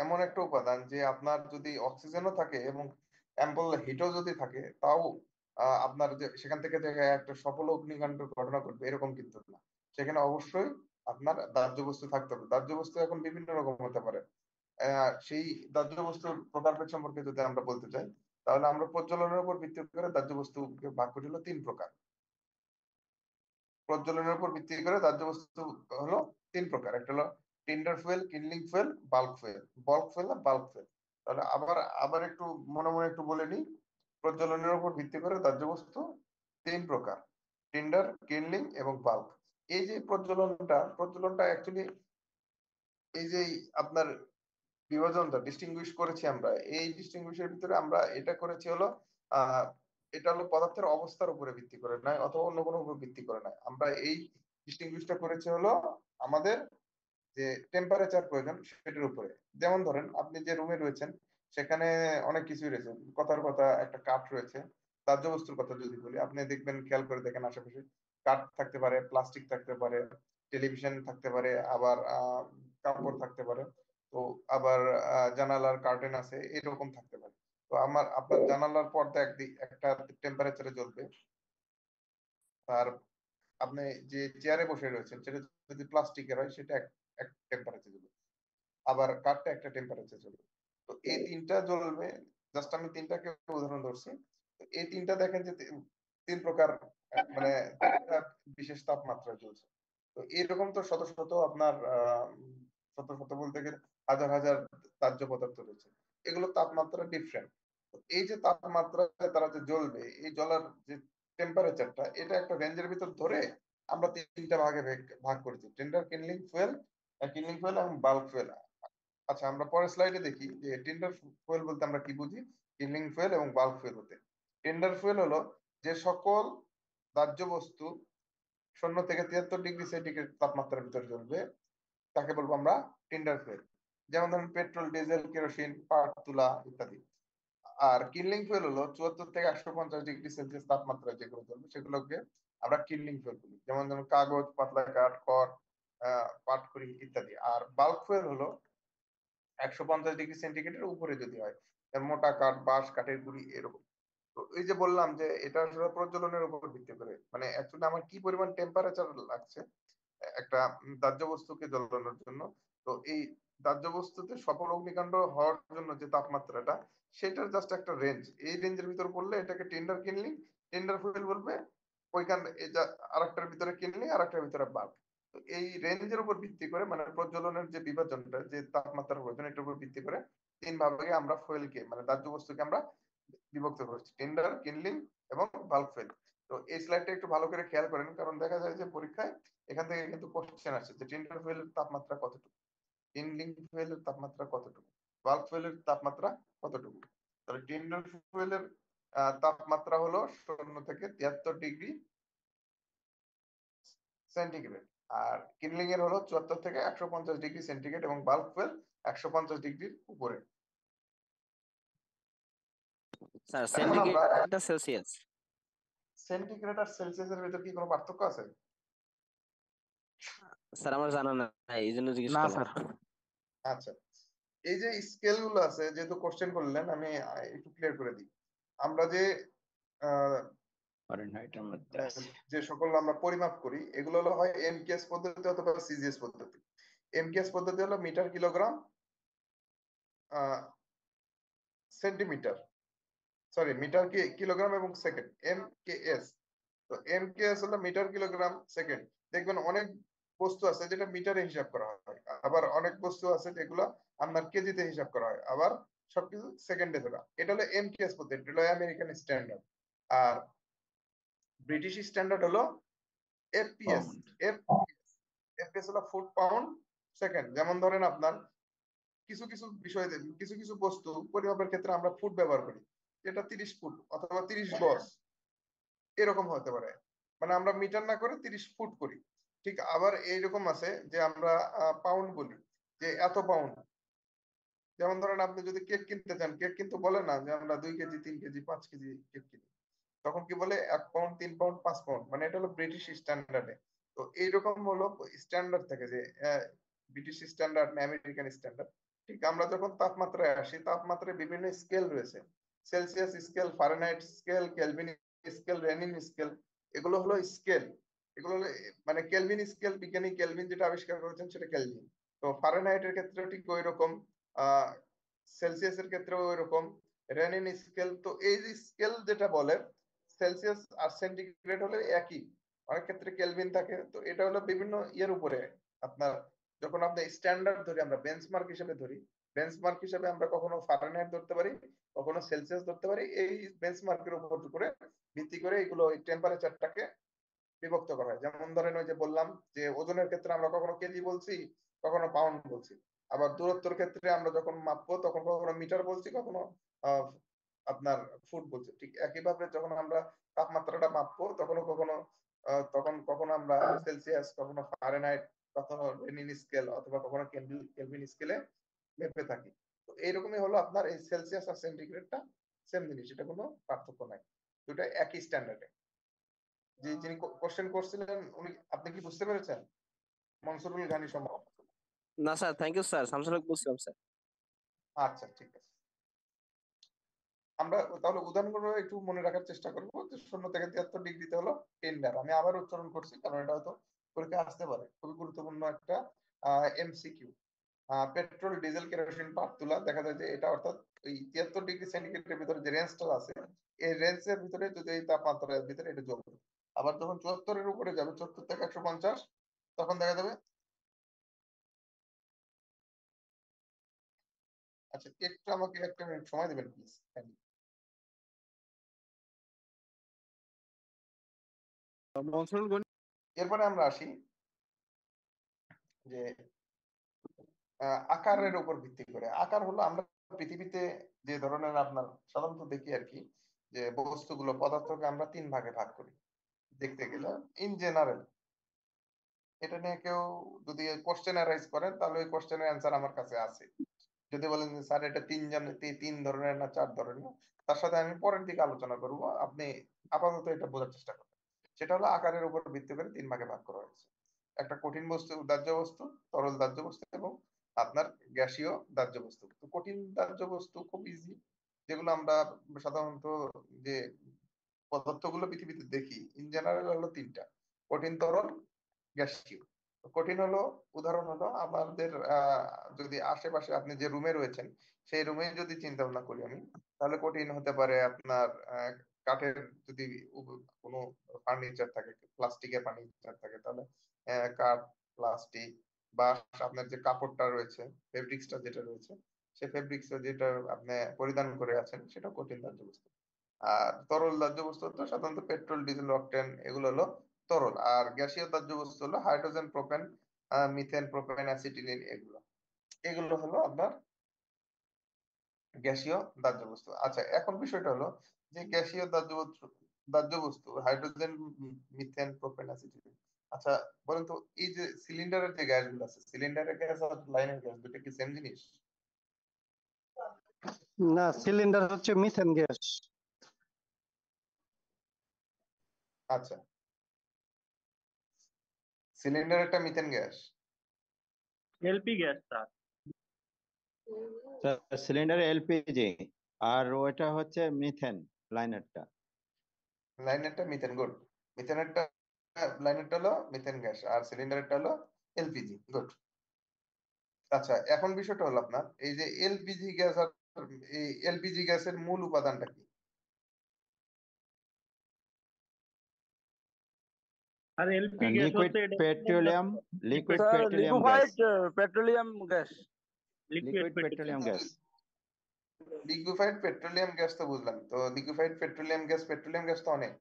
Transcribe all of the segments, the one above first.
এমন একটা উপাদান যে আপনার যদি অক্সিজেনও থাকে এবং অ্যাম্পল হিটও যদি থাকে, তাও আপনার যে সেখান থেকে যে একটা সফল অগ্নিকাণ্ডের ঘটনা ঘটবে এরকম কিন্তু না। সেখানে অবশ্যই আপনার দাহ্য বস্তু থাকতে হবে। দাহ্য বস্তু এখন বিভিন্ন রকম হতে পারে। সেই দাহ্য বস্তুর প্রকারভেদ সম্পর্কে যদি আমরা বলতে চাই, তাহলে আমরা প্রজ্বলনের উপর ভিত্তি করে দাহ্য বস্তুকে ভাগ করি হলো 3 প্রকার। প্রজ্বলনের উপর ভিত্তি করে দাহ্য বস্তু হলো 3 প্রকার। একটা হলো tinder fuel, kindling fuel, bulk fuel. Bulk fuel আর বাল্ক ফুয়েল। তাহলে আবার আবার একটু মনে মনে একটু বলে নিই। প্রজ্বলনের উপর ভিত্তি করে দাহ্য বস্তু 3 প্রকার: টিন্ডার, কিনলিং এবং বাল্ক। এই যে প্রজ্বলনটা অ্যাকচুয়ালি এই যে আপনার বিভাজনটা ডিস্টিংগুইশ করেছি আমরা, এই ডিস্টিংগুইশের ভিতরে আমরা এটা করেছি হলো আহ এটা হলো পদার্থের অবস্থার উপরে ভিত্তি করে নয়, অথবা অন্য কোনো উপর ভিত্তি করে নয়। আমরা এই ডিস্টিংগুইশটা করেছি হলো আমাদের যে টেম্পারেচার প্রয়োজন সেটার উপরে। যেমন ধরেন আপনি যে রুমে রয়েছেন সেখানে অনেক কিছুই রয়েছে। কথার কথা একটা কাঠ রয়েছে। দাহ্য বস্তুর কথা যদি বলি, আপনি দেখবেন, খেয়াল করে দেখেন আশেপাশে কাঠ থাকতে পারে, প্লাস্টিক থাকতে পারে, টেলিভিশন থাকতে পারে, আবার কাপড় থাকতে পারে। তো আবার জানালার কার্টেন আছে, এরকম থাকতে পারে। তো আপনার জানালার পর্দা একদিক একটা টেম্পারেচারে জ্বলবে, আর আপনি যে চেয়ারে বসে রয়েছেন সেটা যদি প্লাস্টিকের হয় সেটা এক এক টেম্পারেচার জ্বলবে, আবার কাঠটা একটা টেম্পারেচার জ্বলবে। তো এই তিনটা জ্বলবে। জাস্ট আমি তিনটাকে উদাহরণ ধরছি। তো এই তিনটা দেখেন যে 3 প্রকার, মানে 3টা বিশেষ তাপমাত্রা চলছে। তো এরকম তো শত শত আপনার শত শত বলতে গেলে হাজার হাজার দাহ্য পদার্থ রয়েছে। এগুলো তাপমাত্রা ডিফারেন্ট। তো এই যে তাপমাত্রায় তারা যে জ্বলবে, এই জ্বলার যে টেম্পারেচারটা, এটা একটা রেঞ্জের ভিতর ধরে আমরা 3টা ভাগে ভাগ করেছি: টেন্ডার, কিনলিং ফুয়েল এবং বাল্ক ফুয়েল। আচ্ছা, আমরা পরের স্লাইডে দেখি যে টেন্ডার ফুয়েল বলতে আমরা কি বুঝি, কিনলিং ফুয়েল এবং বাল্ক ফুয়েল হতে। টেন্ডার ফুয়েল হলো যে সকল দাহ্য বস্তু 0 থেকে 73 ডিগ্রি সেন্টিগ্রেড তাপমাত্রার ভিতরে জ্বলবে, তাকে বলবো আমরা টেন্ডার ফুয়েল। যেমন ধরেন পেট্রোল, ডিজেল, কেরোসিন, পাট তুলা ইত্যাদি। আর কিনলিং ফুয়েল হলো 74 থেকে 150 ডিগ্রি সেলসিয়াস তাপমাত্রায় যেগুলো জ্বলবে সেগুলোকে আমরা কিনলিং ফুয়েল বলি। যেমন ধরুন কাগজ, পাতলা কাঠ, খড়, পাটখড়ি ইত্যাদি। আর বাল্ক ফুয়েল হলো 150 ডিগ্রি সেন্টিগ্রেডের উপরে যদি হয়, যেমন মোটা কাঠ, বাঁশ, কাঠের গুঁড়ি, এরকম। তো এই যে বললাম যে এটা আসলে প্রজ্বলনের উপর ভিত্তি করে, মানে অ্যাকচুয়ালি আমার কি পরিমাণ টেম্পারেচার লাগছে একটা দাহ্য বস্তুকে জ্বলানোর জন্য। তো এই দাহ্য বস্তুতে সফল অগ্নিকাণ্ড হওয়ার জন্য যে তাপমাত্রাটা, সেটার জাস্ট একটা রেঞ্জ। এই রেঞ্জের ভিতর পড়লে এটাকে টেন্ডার কিনলি, টেন্ডার ফুয়েল বলবে। ওইখান আরেকটার ভিতরে কিনলি, আরেকটার ভিতরে বাল্ব। তো এই রেঞ্জের উপর ভিত্তি করে, মানে প্রজ্বলনের যে বিভাজনটা, যে তাপমাত্রার প্রয়োজন, এটার উপর ভিত্তি করে 3 ভাগে আমরা ফুয়েলকে, মানে দাহ্য বস্তুকে আমরা বিভক্ত করেছি: টেন্ডার, কিনলিং এবং বাল্ব ফুয়েল। তো এই স্লাইডটা একটু ভালো করে খেয়াল করেন, কারণ দেখা যায় যে পরীক্ষায় এখান থেকে কিন্তু কোশ্চেন আসছে যে টেন্ডার ফুয়েলের তাপমাত্রা কতটুকু, কিনলিং ফুয়েলের তাপমাত্রা কতটুকু, বাল্ব ফুয়েলের তাপমাত্রা কতটুকু। তাহলে টেন্ডার ফুয়েলের তাপমাত্রা হলো 0 থেকে 73 ডিগ্রি সেন্টিগ্রেড। আর কিনলিং এর হলো 74 থেকে 150 ডিগ্রি সেন্টিগ্রেড, এবং বাল্ব ফুয়েল 150 ডিগ্রির উপরে। স্যার এখন আমরা সেন্টিগ্রেড না সেলসিয়াস? সেন্টিগ্রেড আর সেলসিয়াসের ভিতর কি কোনো পার্থক্য আছে? স্যার আমার জানা নাই, এই জন্য জিজ্ঞেস না করলাম। স্যার। আচ্ছা, এই যে স্কেল গুলো আছে, যেহেতু কোশ্চেন করলেন, আমি একটু ক্লিয়ার করে দিই। আমরা যে আহ, ফারেনহাইটের মধ্যে মানে আছে। যে সকল আমরা পরিমাপ করি, এগুলো হলো হয় এমকেএস পদ্ধতি অথবা সিজিএস পদ্ধতি। এমকেএস পদ্ধতি হলো metre, kilogram, centimetre, sorry, metre, kilogram এবং সেকেন্ড, এমকেএস। তো এমকেএস হলো মিটার, কিলোগ্রাম, সেকেন্ড। দেখবেন অনেক বস্তু আছে যেটা মিটারে হিসাব করা হয়, আবার অনেক বস্তু আছে যেগুলো আপনার কেজিতে হিসাব করা হয়, আবার সবকিছু সেকেন্ডে ধরা। এটা হলো এমকেএস পদ্ধতি, এটা হলো আমেরিকান স্ট্যান্ডার্ড। আর ব্রিটিশ স্ট্যান্ডার্ড হলো এফপিএস। পাউন্ড। এফপিএস হলো ফুট, পাউন্ড, সেকেন্ড। যেমন ধরেন আপনার কিছু কিছু বিষয়, কিছু কিছু বস্তু পরিমাপের ক্ষেত্রে আমরা ফুট ব্যবহার করি, যেটা 30 ফুট অথবা 30 গজ এরকম হতে পারে। মানে আমরা মিটার না করে 30 ফুট করি। ঠিক আবার এইরকম আছে যে আমরা পাউন্ড বলি, যে এত পাউন্ড। যেমন ধরেন আপনি যদি কেক কিনতে চান, কেক কিন্তু বলে না যে আমরা 2 কেজি, 3 কেজি, 5 কেজি কেক কিনি। তখন কি বলে 1 পাউন্ড, 3 পাউন্ড, 5 পাউন্ড। মানে এটা হলো ব্রিটিশ স্ট্যান্ডার্ডে। তো এইরকম হলো স্ট্যান্ডার্ড থাকে যে ব্রিটিশ স্ট্যান্ডার্ড না আমেরিকান স্ট্যান্ডার্ড। ঠিক আমরা যখন তাপমাত্রায় আসি, তাপমাত্রায় বিভিন্ন স্কেল রয়েছে, Celsius scale, Fahrenheit scale, Kelvin scale, Rankine scale. এগুলো হলো স্কেল। এগুলো হলো মানে কেলভিন স্কেল, বিজ্ঞানী কেলভিন যেটা আবিষ্কার করেছেন সেটা কেলভিন। তো ফারেনহাইটের ক্ষেত্রে ঠিক ওই রকম, সেলসিয়াসের ক্ষেত্রেও ওই রকম, রেনিন স্কেল। তো এই যে স্কেল যেটা বলে, সেলসিয়াস আর সেন্টিগ্রেড হলে একই, অনেক ক্ষেত্রে কেলভিন থাকে। তো এটা হলো বিভিন্ন ইয়ের উপরে আপনার, যখন আপনি স্ট্যান্ডার্ড ধরি, আমরা বেঞ্চমার্ক হিসেবে ধরি, বেঞ্চমার্ক হিসেবে আমরা কখনো ফারেনহাইট ধরতে পারি, কখনো সেলসিয়াস ধরতে পারি। এই বেঞ্চমার্কের উপর করে ভিত্তি করে এগুলো ওই টেম্পারেচারটাকে বিভক্ত করা হয়। যেমন ধরেন ওই যে বললাম যে ওজনের ক্ষেত্রে আমরা কখনো কেজি বলছি, কখনো পাউন্ড বলছি। আবার দূরত্বের ক্ষেত্রে আমরা যখন মাপবো তখন কখনো মিটার বলছি, কখনো আহ, আপনার ফুট বলছি। ঠিক একইভাবে যখন আমরা তাপমাত্রাটা মাপবো তখনো কখনো তখন কখনো আমরা সেলসিয়াস, কখনো ফারেনহাইট, কখনো রেনিন স্কেল অথবা কখনো কেলভিন স্কেলে মেপে থাকি। তো এইরকমই হলো আপনার এই সেলসিয়াস আর সেন্টিগ্রেডটা সেম জিনিস, এটা কোনো পার্থক্য নাই, দুটা একই স্ট্যান্ডার্ডে। যিনি কোশ্চেন করছিলেন উনি, আপনি কি বুঝতে পেরেছেন? মনসুরুল গানি সম্ভব। না sir, thank you sir, Shamsul Haq বুঝলাম স্যার। আচ্ছা ঠিক আছে। আমরা তাহলে উদাহরণগুলো একটু মনে রাখার চেষ্টা করবো। যে 0 থেকে 73 ডিগ্রিতে হলো টেন্ডার। আমি আবার উচ্চারণ করছি কারণ এটা হয়তো পরীক্ষায় আসতে পারে, খুবই গুরুত্বপূর্ণ একটা এমসিকিউ। পেট্রোল, ডিজেল, কেরোসিন, পাট তুলা, দেখা যায় যে এটা অর্থাৎ ওই 73 ডিগ্রি সেন্টিগ্রেডের ভিতরে যে রেঞ্জটা আছে, এই রেঞ্জের ভিতরে যদি এই তাপমাত্রার ভিতরে এটা জ্বলবে। আবার যখন 74-এর উপরে যাবে, 74 থেকে 150, তখন দেখা যাবে। আচ্ছা একটু আমাকে একটা মিনিট সময় দেবেন প্লিজ। মনসুরুল গনি। এরপরে আমরা আসি যে আকারের উপর ভিত্তি করে। আকার হলো আমরা পৃথিবীতে যে ধরনের আপনার সাধারণত দেখি আর কি, যে বস্তুগুলো, পদার্থকে আমরা 3 ভাগে ভাগ করি দেখতে গেলে ইন জেনারেল। এটা নিয়ে কেউ যদি কোশ্চেন রাইজ করেন তাহলে ওই কোশ্চেনের অ্যান্সার আমার কাছে আছে। যদি বলেন যে স্যার এটা 3 ধরনের না 4 ধরনের, তার সাথে আমি পরের দিকে আলোচনা করব। আপনি আপাতত এটা বোঝার চেষ্টা করবেন। সেটা হলো আকারের উপর ভিত্তি করে 3 ভাগে ভাগ করা হয়েছে। একটা কঠিন বস্তু, দাহ্য বস্তু, তরল দাহ্য বস্তু এবং আপনার গ্যাসীয় দাহ্য বস্তু। তো কঠিন দাহ্য বস্তু খুব ইজি, যেগুলো আমরা সাধারণত যে পদার্থগুলো পৃথিবীতে দেখি ইন জেনারেল হলো 3টা: কঠিন, তরল, গ্যাসীয়। কঠিন হলো, উদাহরণ হলো আমাদের যদি আশেপাশে আপনি যে রুমে রয়েছেন সেই রুমে যদি চিন্তা ভাবনা করি আমি, তাহলে কঠিন হতে পারে আপনার কাঠের, যদি কোনো ফার্নিচার থাকে, প্লাস্টিকের ফার্নিচার থাকে, তাহলে কাঠ, প্লাস্টিক, বা আপনার যে কাপড়টা রয়েছে, ফেব্রিক্সটা যেটা রয়েছে, সেই ফেব্রিক্স যেটা আপনি পরিধান করে আছেন সেটা কঠিন দাহ্য বস্তু। আর তরল দাহ্য বস্তু তো সাধারণত পেট্রোল, ডিজেল, অকটেন, এগুলো হলো তরল। আর গ্যাসীয় দাহ্য বস্তু হলো hydrogen, propane, methane, propane, acetylene, এগুলো এগুলো হলো আপনার গ্যাসীয় দাহ্য বস্তু। আচ্ছা এখন বিষয়টা হলো যে গ্যাসীয় দাহ্য বস্তু হাইড্রোজেন, মিথেন, প্রোপেন, অ্যাসিটিলিন। আচ্ছা বলেন তো, এই যে সিলিন্ডারের যে গ্যাসগুলো আছে, সিলিন্ডারের গ্যাস আর লাইনের গ্যাস, দুটো কি সেম জিনিস? না, সিলিন্ডার হচ্ছে মিথেন গ্যাস। আচ্ছা, সিলিন্ডার একটা methane gas. LP gas sir. সিলিন্ডারে এলপিজি, আর ওইটা হচ্ছে মিথেন লাইনারটা। লাইনারটা মিথেন, গুড। মিথেনেরটা, লাইনারটা হলো মিথেন গ্যাস, আর সিলিন্ডারটা হলো এলপিজি, গুড। আচ্ছা এখন বিষয়টা হলো আপনার এই যে এলপিজি গ্যাস আর এই এলপিজি গ্যাসের মূল উপাদানটা কি? আর এলপি গ্যাস লিকুইড হচ্ছে এটা petroleum, liquid sir petroleum liquefied gas, petroleum gas. Liquid liquid petroleum gas. Liquefied petroleum gas তো বুঝলাম, তো লিকুইফাইড পেট্রোলিয়াম গ্যাস তো অনেক।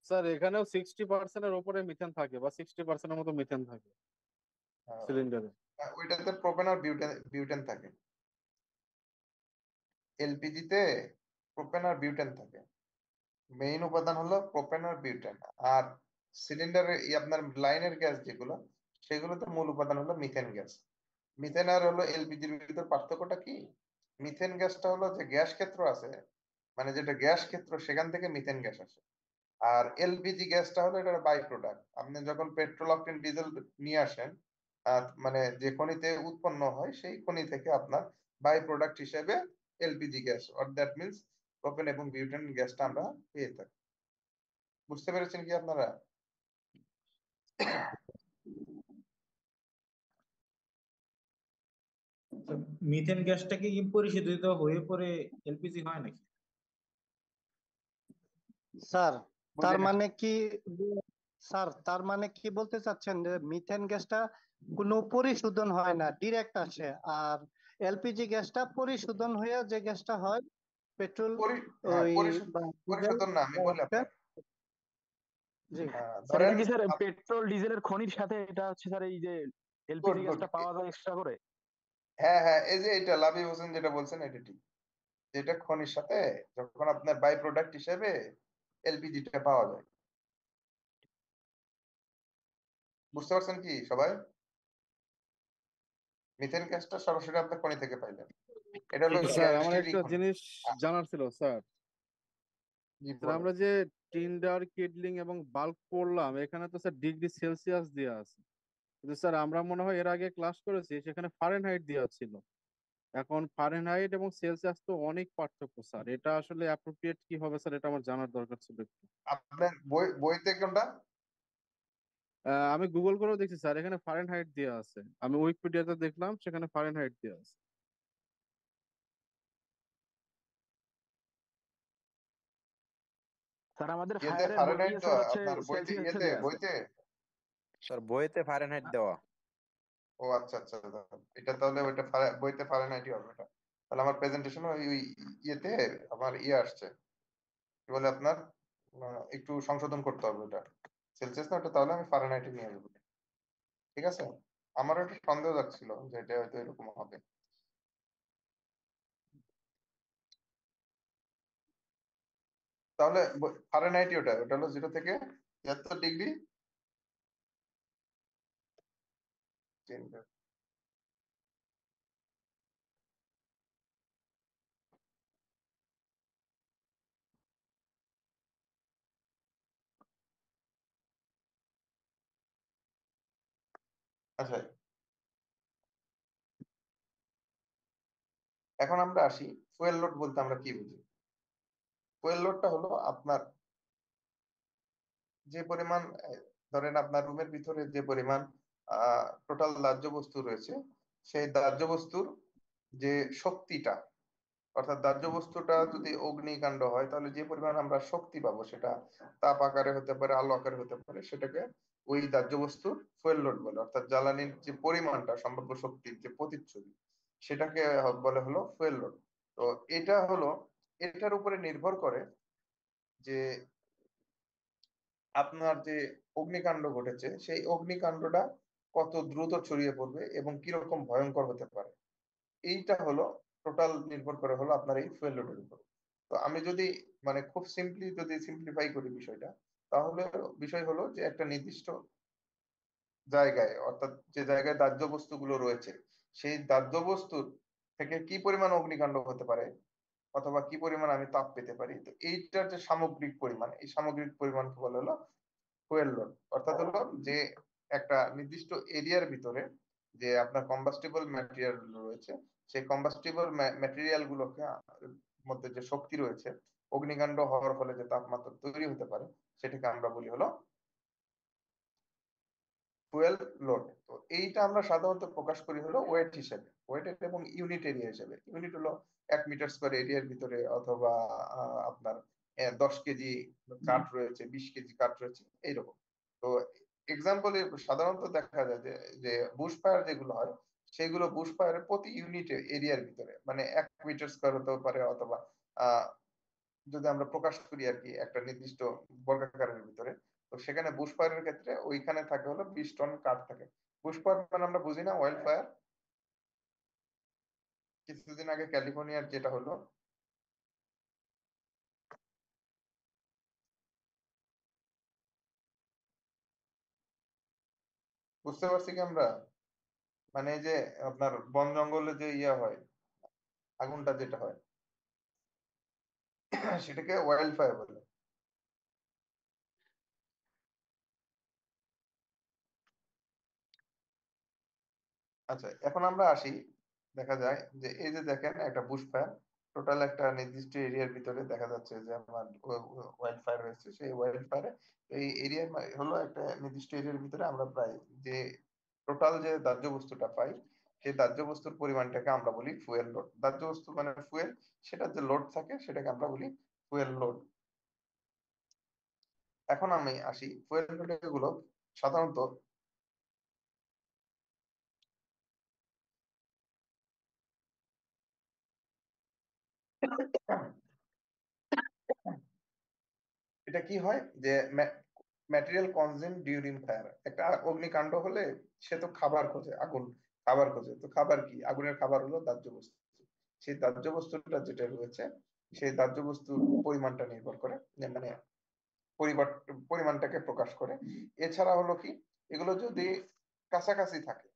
স্যার এখানেও 60%-এর উপরে মিথেন থাকে, বা 60%-এর মতো মিথেন থাকে সিলিন্ডারে। ওইটাতে প্রোপেন আর বিউটেন থাকে। এলপিজি তে প্রোপেন আর বিউটেন থাকে, মেইন উপাদান হলো প্রোপেন আর বিউটেন। আর সিলিন্ডারে আপনার লাইনের গ্যাস যেগুলো, সেগুলোতে মূল উপাদান হলো মিথেন গ্যাস। মিথেন আর হলো এলপিজির ভিতর পার্থক্যটা কি? মিথেন গ্যাসটা হলো যে গ্যাস ক্ষেত্র আছে, মানে যেটা গ্যাস ক্ষেত্র সেখান থেকে মিথেন গ্যাস আসে। আর এলপিজি গ্যাসটা হলো এটার বাই প্রোডাক্ট। আপনি যখন পেট্রোল, অকটেন, ডিজেল নিয়ে আসেন, মানে যে খনিতে উৎপন্ন হয় সেই খনি থেকে আপনার বাই প্রোডাক্ট হিসেবে LPG gas or that means propane এবং বিউটেন গ্যাসটা আমরা পেয়ে থাকি। বুঝতে পেরেছেন কি আপনারা? মিথেন গ্যাসটাকে কি পরিশোধিত হয়ে পরে এলপিজি হয় নাকি? স্যার তার বুঝি না। মানে কি স্যার তার মানে কি বলতে চাচ্ছেন যে মিথেন গ্যাসটা কোনো পরিশোধন হয় না, ডিরেক্ট আসে, আর এলপিজি গ্যাসটা পরিশোধন হয়ে যে গ্যাসটা হয় পেট্রোল হ্যাঁ, ওই বা ডিজেল পরিশোধন না, আমি বলি আপনার জি স্যার এটা ধরেন কি স্যার পেট্রোল ডিজেলের খনির সাথে এটা হচ্ছে স্যার এই যে গুড এলপিজি গুড, গ্যাসটা পাওয়া যায় এক্সট্রা করে? হ্যাঁ হ্যাঁ, এই যে এটা লাবিব হোসেন যেটা বলছেন এটা ঠিক, যেটা খনির সাথে যখন আপনার বাই প্রোডাক্ট হিসেবে এলপিজিটা পাওয়া যায়। বুঝতে পারছেন কি সবাই? মিথেন গ্যাসটা সরাসরি আপনার খনি থেকে পাইলেন, এটা হলো স্যার আমার গ্যাসেরই একটা খনি। জিনিস জানার ছিল স্যার। জি স্যার বলেন। আমরা যে টিন্ডার কিডলিং এবং বাল্ক পড়লাম, এখানে তো স্যার ডিগ্রি সেলসিয়াস দেওয়া আছে, কিন্তু স্যার আমরা মনে হয় এর আগে ক্লাস করেছি সেখানে ফারেনহাইট দেওয়া ছিল। এখন ফারেনহাইট এবং সেলসিয়াস তো অনেক পার্থক্য স্যার, এটা আসলে অ্যাপ্রোপ্রিয়েট কি হবে স্যার, এটা আমার জানার দরকার ছিল একটু। আপনার বইতে কোনটা? আমি গুগল করেও দেখছি স্যার, এখানে ফারেনহাইট দেওয়া আছে, আমি উইকিপিডিয়াতে দেখলাম সেখানে ফারেনহাইট দেওয়া আছে। স্যার আমাদের ইয়েতে ফায়ারের বই ফারেনহাইট দিয়ে স্যার দেওয়া হচ্ছে আপনার বইতে, সেলসিয়াসে ইয়েতে দেয়া আছে। বইতে? স্যার বইতে ফারেনহাইট দেওয়া। ও আচ্ছা আচ্ছা আচ্ছা। এটা তাহলে ওইটা বইতে ফারেনহাইটই হবে এটা। তাহলে আমার প্রেজেন্টেশন ওই ওই ইয়েতে আমার আসছে, কি বলে আপনার একটু সংশোধন করতে হবে ওটা, সেলসিয়াস না ওটা, তাহলে আমি ফারেনহাইটে নিয়ে আসবো। ঠিক আছে, আমারও একটু সন্দেহ লাগছিল যে এটা হয়তো এরকম হবে। তাহলে ফারেনহাইটই ওটা, ওটা হলো 0 থেকে 73 ডিগ্রি। আচ্ছা, এখন আমরা আসি ফুয়েল লোড বলতে আমরা কি বুঝি। ফুয়েল লোডটা হলো আপনার যে পরিমাণ ধরেন আপনার রুমের ভিতরে যে পরিমাণ টোটাল দাহ্য বস্তু রয়েছে, সেই দাহ্য বস্তুর যে শক্তিটা, অর্থাৎ দাহ্য বস্তুটা যদি অগ্নিকাণ্ড হয় তাহলে যে পরিমাণ আমরা শক্তি পাবো, সেটা তাপ আকারে হতে পারে, আলো আকারে হতে পারে, সেটাকে ওই দাহ্য বস্তুর ফুয়েল লোড বলে। অর্থাৎ জ্বালানির যে পরিমাণটা, সম্ভাব্য শক্তির যে প্রতিচ্ছবি, সেটাকে বলে হলো ফুয়েল লোড। তো এটা হলো, এটার উপরে নির্ভর করে যে আপনার যে অগ্নিকাণ্ড ঘটেছে সেই অগ্নিকাণ্ডটা কত দ্রুত ছড়িয়ে পড়বে এবং কিরকম ভয়ঙ্কর হতে পারে, এইটা হলো টোটাল নির্ভর করে হলো আপনার এই ফুয়েল লোডের উপর। তো আমি যদি মানে খুব সিম্পলি যদি সিম্পলিফাই করি বিষয়টা, তাহলে বিষয় হলো যে একটা নির্দিষ্ট জায়গায়, অর্থাৎ যে জায়গায় দাহ্য বস্তুগুলো রয়েছে, সেই দাহ্য বস্তুর থেকে কি পরিমাণ অগ্নিকাণ্ড হতে পারে অথবা কি পরিমাণ আমি তাপ পেতে পারি, তো এইটার যে সামগ্রিক পরিমাণ, এই সামগ্রিক পরিমাণকে বলা হলো ফুয়েল লোড। অর্থাৎ হলো যে একটা নির্দিষ্ট এরিয়ার ভিতরে যে আপনার কম্বাস্টিবল ম্যাটেরিয়াল রয়েছে, সেই কম্বাস্টিবল ম্যাটেরিয়াল গুলোকে মধ্যে যে শক্তি রয়েছে, অগ্নিকাণ্ড হওয়ার ফলে যে তাপমাত্রা তৈরি হতে পারে, সেটাকে আমরা বলি হলো ফুয়েল লোড। তো এইটা আমরা সাধারণত প্রকাশ করি হলো ওয়েট হিসেবে, ওয়েট এবং ইউনিট এরিয়া হিসেবে। ইউনিট হলো 1 মিটার স্কোয়ার এরিয়ার ভিতরে, অথবা আপনার 10 কেজি কাঠ রয়েছে, 20 কেজি কাঠ রয়েছে, এইরকম। তো এক্সাম্পল সাধারণত দেখা যায় যে যে বুশ ফায়ার যেগুলো হয়, সেগুলো বুশ ফায়ারের প্রতি ইউনিট এরিয়ার ভিতরে, মানে 1 মিটার স্কোয়ার হতে পারে, অথবা আহ যদি আমরা প্রকাশ করি আর কি একটা নির্দিষ্ট বর্গাকারের ভিতরে, তো সেখানে বুশ ফায়ারের ক্ষেত্রে ওইখানে থাকে হলো 20 টন কাঠ থাকে। বুশ ফায়ার মানে আমরা বুঝি না ওয়াইল্ড ফায়ার, কিছুদিন আগে ক্যালিফোর্নিয়ার যেটা হলো, বুঝতে পারছি কি আমরা? মানে এই যে আপনার বন জঙ্গলে যে ইয়া হয়, আগুনটা যেটা হয়, সেটাকে ওয়াইল্ড ফায়ার বলে। আচ্ছা, এখন আমরা আসি, দেখা যায় যে এই যে দেখেন একটা বুশ ফায়ার, টোটাল একটা নির্দিষ্ট এরিয়ার ভিতরে দেখা যাচ্ছে যে আমার ওয়াইল্ড ফায়ার হয়েছে। সেই ওয়াইল্ড ফায়ারে এই এরিয়া হলো একটা নির্দিষ্ট এরিয়ার ভিতরে আমরা প্রায় যে টোটাল যে দাহ্য বস্তুটা পাই, সেই দাহ্য বস্তুর পরিমাণটাকে আমরা বলি ফুয়েল লোড। দাহ্য বস্তু মানে ফুয়েল, সেটার যে লোড থাকে সেটাকে আমরা বলি ফুয়েল লোড। এখন আমি আসি ফুয়েল লোড গুলো সাধারণত এটা কি হয় যে ম্যাটেরিয়াল কনজিউম ডিউরিং ফায়ার। একটা অগ্নিকাণ্ড হলে সে তো খাবার খোঁজে, আগুন খাবার খোঁজে। তো খাবার কি? আগুনের খাবার হলো দাহ্য বস্তু। সেই দাহ্য বস্তুটা যেটা রয়েছে, সেই দাহ্য বস্তুর পরিমাণটা নির্ভর করে, মানে পরিমাণটাকে প্রকাশ করে। এছাড়া হলো কি, এগুলো যদি কাছাকাছি থাকে,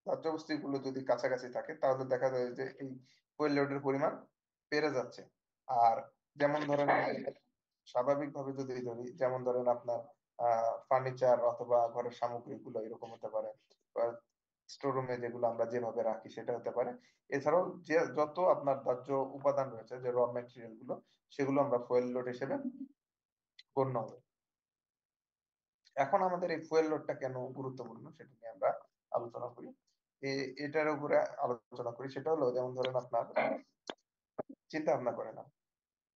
দাহ্য বস্তুগুলো যদি কাছাকাছি থাকে, তাহলে দেখা যায় যে এই ফুয়েল লোডের পরিমাণ বেড়ে যাচ্ছে। আর যেমন ধরেন স্বাভাবিকভাবে যদি ধরি, যেমন ধরেন আপনার ফার্নিচার অথবা ঘরের সামগ্রীগুলো এরকম হতে পারে, স্টোর রুমে যেগুলো আমরা যেভাবে রাখি সেটা হতে পারে। এছাড়াও যে যত আপনার দাহ্য উপাদান রয়েছে, যে র ম্যাটেরিয়াল গুলো, সেগুলো আমরা ফুয়েল লোড হিসেবে গণ্য হবে। এখন আমাদের এই ফুয়েল লোডটা কেন গুরুত্বপূর্ণ সেটা নিয়ে আমরা আলোচনা করি। এটার উপরে আলোচনা করি। সেটা হলো, যেমন ধরেন আপনার চিন্তা ভাবনা করে না,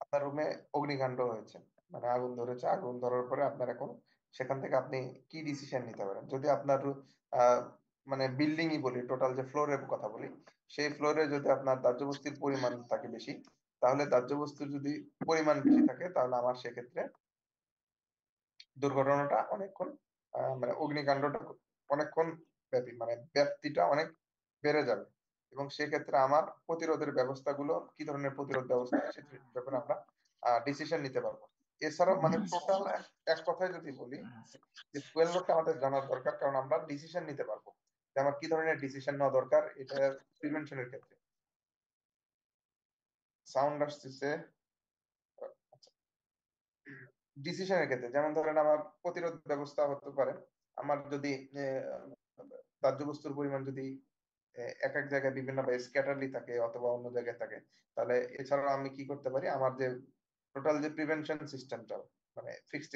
আপনার রুমে অগ্নিকাণ্ড হয়েছে, মানে আগুন ধরেছে। আগুন ধরার পরে আপনার এখন সেখান থেকে আপনি কি ডিসিশন নিতে পারেন? যদি আপনার আহ মানে বিল্ডিংই বলি, টোটাল যে ফ্লোরের কথা বলি, সেই ফ্লোরে যদি আপনার দাহ্য বস্তুর পরিমাণ থাকে বেশি, তাহলে দাহ্য বস্তুর যদি পরিমাণ বেশি থাকে, তাহলে আমার সেক্ষেত্রে দুর্ঘটনাটা অনেকক্ষণ মানে অগ্নিকাণ্ডটা অনেকক্ষণ ব্যাপী, মানে ব্যাপ্তিটা অনেক বেড়ে যাবে। এবং সেক্ষেত্রে আমার প্রতিরোধের ব্যবস্থাগুলো, কি ধরনের প্রতিরোধ ব্যবস্থা, সেটার ব্যাপারে আমরা ডিসিশন নিতে পারবো। এছাড়াও মানে টোটাল এক কথায় যদি বলি, যে ফুয়েল লোডটা আমাদের জানার দরকার, কারণ আমরা ডিসিশন নিতে পারবো যে আমার কি ধরনের ডিসিশন নেওয়া দরকার এটার প্রিভেনশনের ক্ষেত্রে। সাউন্ড আসতেছে। ডিসিশনের ক্ষেত্রে যেমন ধরেন আমার প্রতিরোধ ব্যবস্থা হতে পারে, আমার যদি দাহ্য বস্তুর পরিমাণ যদি এক এক জায়গায় বিভিন্ন বা স্ক্যাটারলি থাকে অথবা অন্য জায়গায় থাকে, তাহলে এছাড়াও আমি কি করতে পারি, আমার যে টোটাল যে প্রিভেনশন সিস্টেমটা, মানে ফিক্সড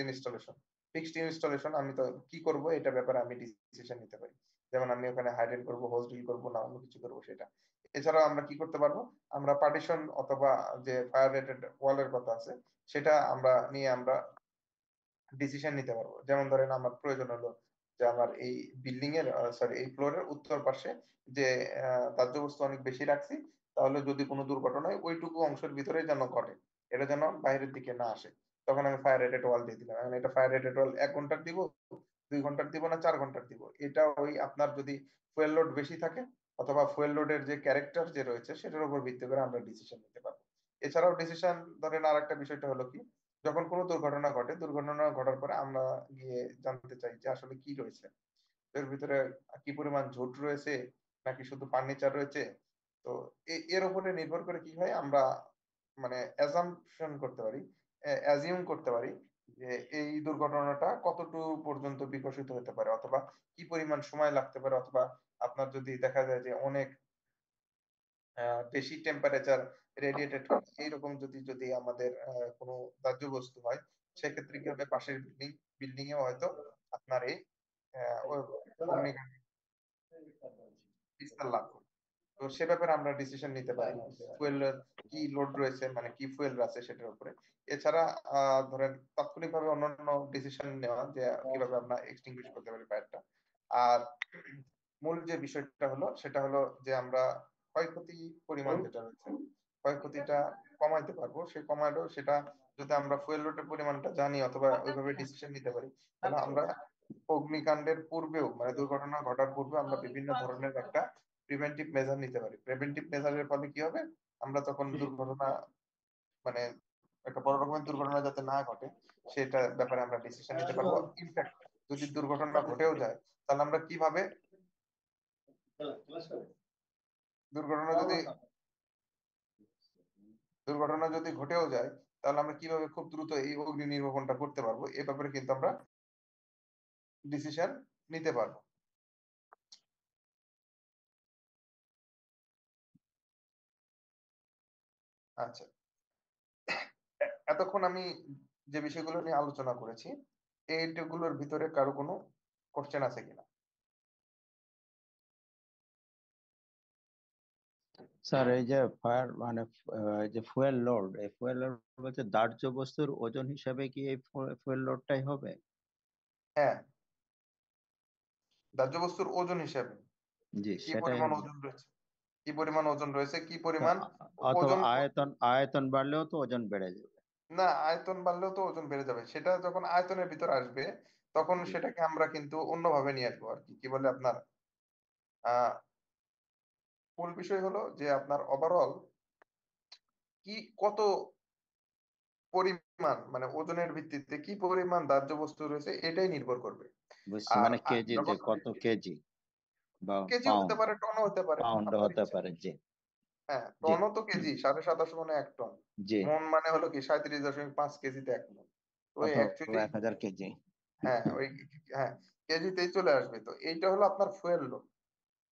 ইনস্টলেশন আমি তো কি করব এটা ব্যাপারে আমি ডিসিশন নিতে পারি। যেমন আমি ওখানে হাইডেন করব, হোজ ডিল করবো, না অন্য কিছু করবো সেটা। এছাড়াও আমরা কি করতে পারবো, আমরা পার্টিশন অথবা যে ফায়ার রেটেড ওয়ালের কথা আছে, সেটা আমরা নিয়ে আমরা ডিসিশন নিতে পারবো। যেমন ধরেন আমার প্রয়োজন হলো যে আমার এই বিল্ডিং এর সরি এই ফ্লোরের উত্তর পাশে যে দাহ্য বস্তু অনেক বেশি রাখছি, তাহলে যদি কোনো দুর্ঘটনা হয় ওইটুকু অংশের ভিতরে যেন ঘটে, এটা যেন বাইরের দিকে না আসে। তখন আমি ফায়ার রেটেড ওয়াল দিয়ে দিলাম। এখন এটা ফায়ার রেটেড ওয়াল 1 ঘন্টার দিব, 2 ঘন্টার দিব, না 4 ঘন্টার দিব, এটা ওই আপনার যদি ফুয়েল লোড বেশি থাকে অথবা ফুয়েল লোডের যে ক্যারেক্টার যে রয়েছে সেটার উপর ভিত্তি করে আমরা ডিসিশন নিতে পারবো। এছাড়াও ডিসিশন ধরেন আর একটা বিষয়টা হলো কি, যখন কোনো দুর্ঘটনা ঘটে, দুর্ঘটনা ঘটার পরে আমরা গিয়ে জানতে চাই যে আসলে কি রয়েছে এর ভিতরে, কি পরিমাণ ঝুট রয়েছে নাকি শুধু ফার্নিচার রয়েছে। তো এর উপরে নির্ভর করে কি হয়, আমরা মানে অ্যাজাম্পশন করতে পারি, অ্যাজিউম করতে পারি যে এই দুর্ঘটনাটা কতটুকু পর্যন্ত বিকশিত হতে পারে, অথবা কি পরিমাণ সময় লাগতে পারে, অথবা আপনার যদি দেখা যায় যে অনেক বেশি টেম্পারেচার রেডিয়েটেড এইরকম যদি যদি আমাদের কোনো দাহ্য বস্তু হয়, সেক্ষেত্রে কি হবে, পাশের বিল্ডিং এও হয়তো আপনার এই অগ্নিকাণ্ড বিস্তার লাভ করবে। তো সে ব্যাপারে আমরা ডিসিশন নিতে পারি ফুয়েল কি লোড রয়েছে, মানে কি ফুয়েল আছে সেটার উপরে। এছাড়া ধরেন তাৎক্ষণিকভাবে অন্যান্য ডিসিশন নেওয়া যে কিভাবে আমরা এক্সটিংগুইশ করতে পারি ফায়ারটা। আর মূল যে বিষয়টা হলো সেটা হলো যে আমরা ক্ষয়ক্ষতি পরিমাণ যেটা রয়েছে, ক্ষয়ক্ষতিটা কমাইতে পারবো। সে কমাইলেও সেটা যদি আমরা ফুয়েল লোডের পরিমাণটা জানি অথবা ওইভাবে ডিসিশন নিতে পারি, তাহলে আমরা অগ্নিকাণ্ডের পূর্বেও, মানে দুর্ঘটনা ঘটার পূর্বে আমরা বিভিন্ন ধরনের একটা প্রিভেন্টিভ মেজার নিতে পারি। প্রিভেন্টিভ মেজারের ফলে কি হবে, আমরা তখন দুর্ঘটনা মানে একটা বড় রকমের দুর্ঘটনা যাতে না ঘটে সেটা ব্যাপারে আমরা ডিসিশন নিতে পারবো। ইনফ্যাক্ট যদি দুর্ঘটনা ঘটেও যায়, তাহলে আমরা কিভাবে দুর্ঘটনা যদি দুর্ঘটনা যদি ঘটেও যায়, তাহলে আমরা কিভাবে খুব দ্রুত এই অগ্নি নির্বাপনটা করতে পারবো, এ ব্যাপারে কিন্তু আমরা ডিসিশন নিতে পারবো। আচ্ছা, এতক্ষণ আমি যে বিষয়গুলো নিয়ে আলোচনা করেছি এইগুলোর ভিতরে কারো কোনো কোশ্চেন আছে কিনা? স্যার এই যে ফায়ার মানে এই যে ফুয়েল লোড, এই ফুয়েল লোড বলতে দাহ্য বস্তুর ওজন হিসাবে কি এই ফুয়েল লোডটাই হবে? হ্যাঁ, দাহ্য বস্তুর ওজন হিসাবে জি কি সেটাই পরিমাণ আমি। ওজন রয়েছে, কি পরিমাণ ওজন রয়েছে, কি তো পরিমাণ অথবা ওজন। আয়তন বাড়লেও তো ওজন বেড়ে যাবে। না, আয়তন বাড়লেও তো ওজন বেড়ে যাবে, সেটা যখন আয়তনের ভিতর আসবে তখন জি সেটাকে আমরা কিন্তু অন্যভাবে নিয়ে আসবো আর কি। কি বলে আপনার আহ মূল বিষয় হলো যে আপনার ওভারঅল কি কত পরিমাণ মানে ওজনের ভিত্তিতে কি পরিমাণ দাহ্য বস্তু রয়েছে এটাই নির্ভর করবে। বুঝছি, আর মানে কেজিতে যখন কত কেজি বা কেজিও হতে পাউন্ড, পারে, টনও হতে পারে, পাউন্ড আপনার হতে ইচ্ছা। পারে। জি হ্যাঁ, জি টনও তো কেজি, 27.5 মানে 1 টন। জি। মন মানে হলো কি 37.5 কেজিতে 1 মন। ওই অথবা অ্যাকচুয়ালি 1000 কেজি। হ্যাঁ ওই হ্যাঁ কেজিতেই চলে আসবে। তো এইটা হলো আপনার ফুয়েল লোড।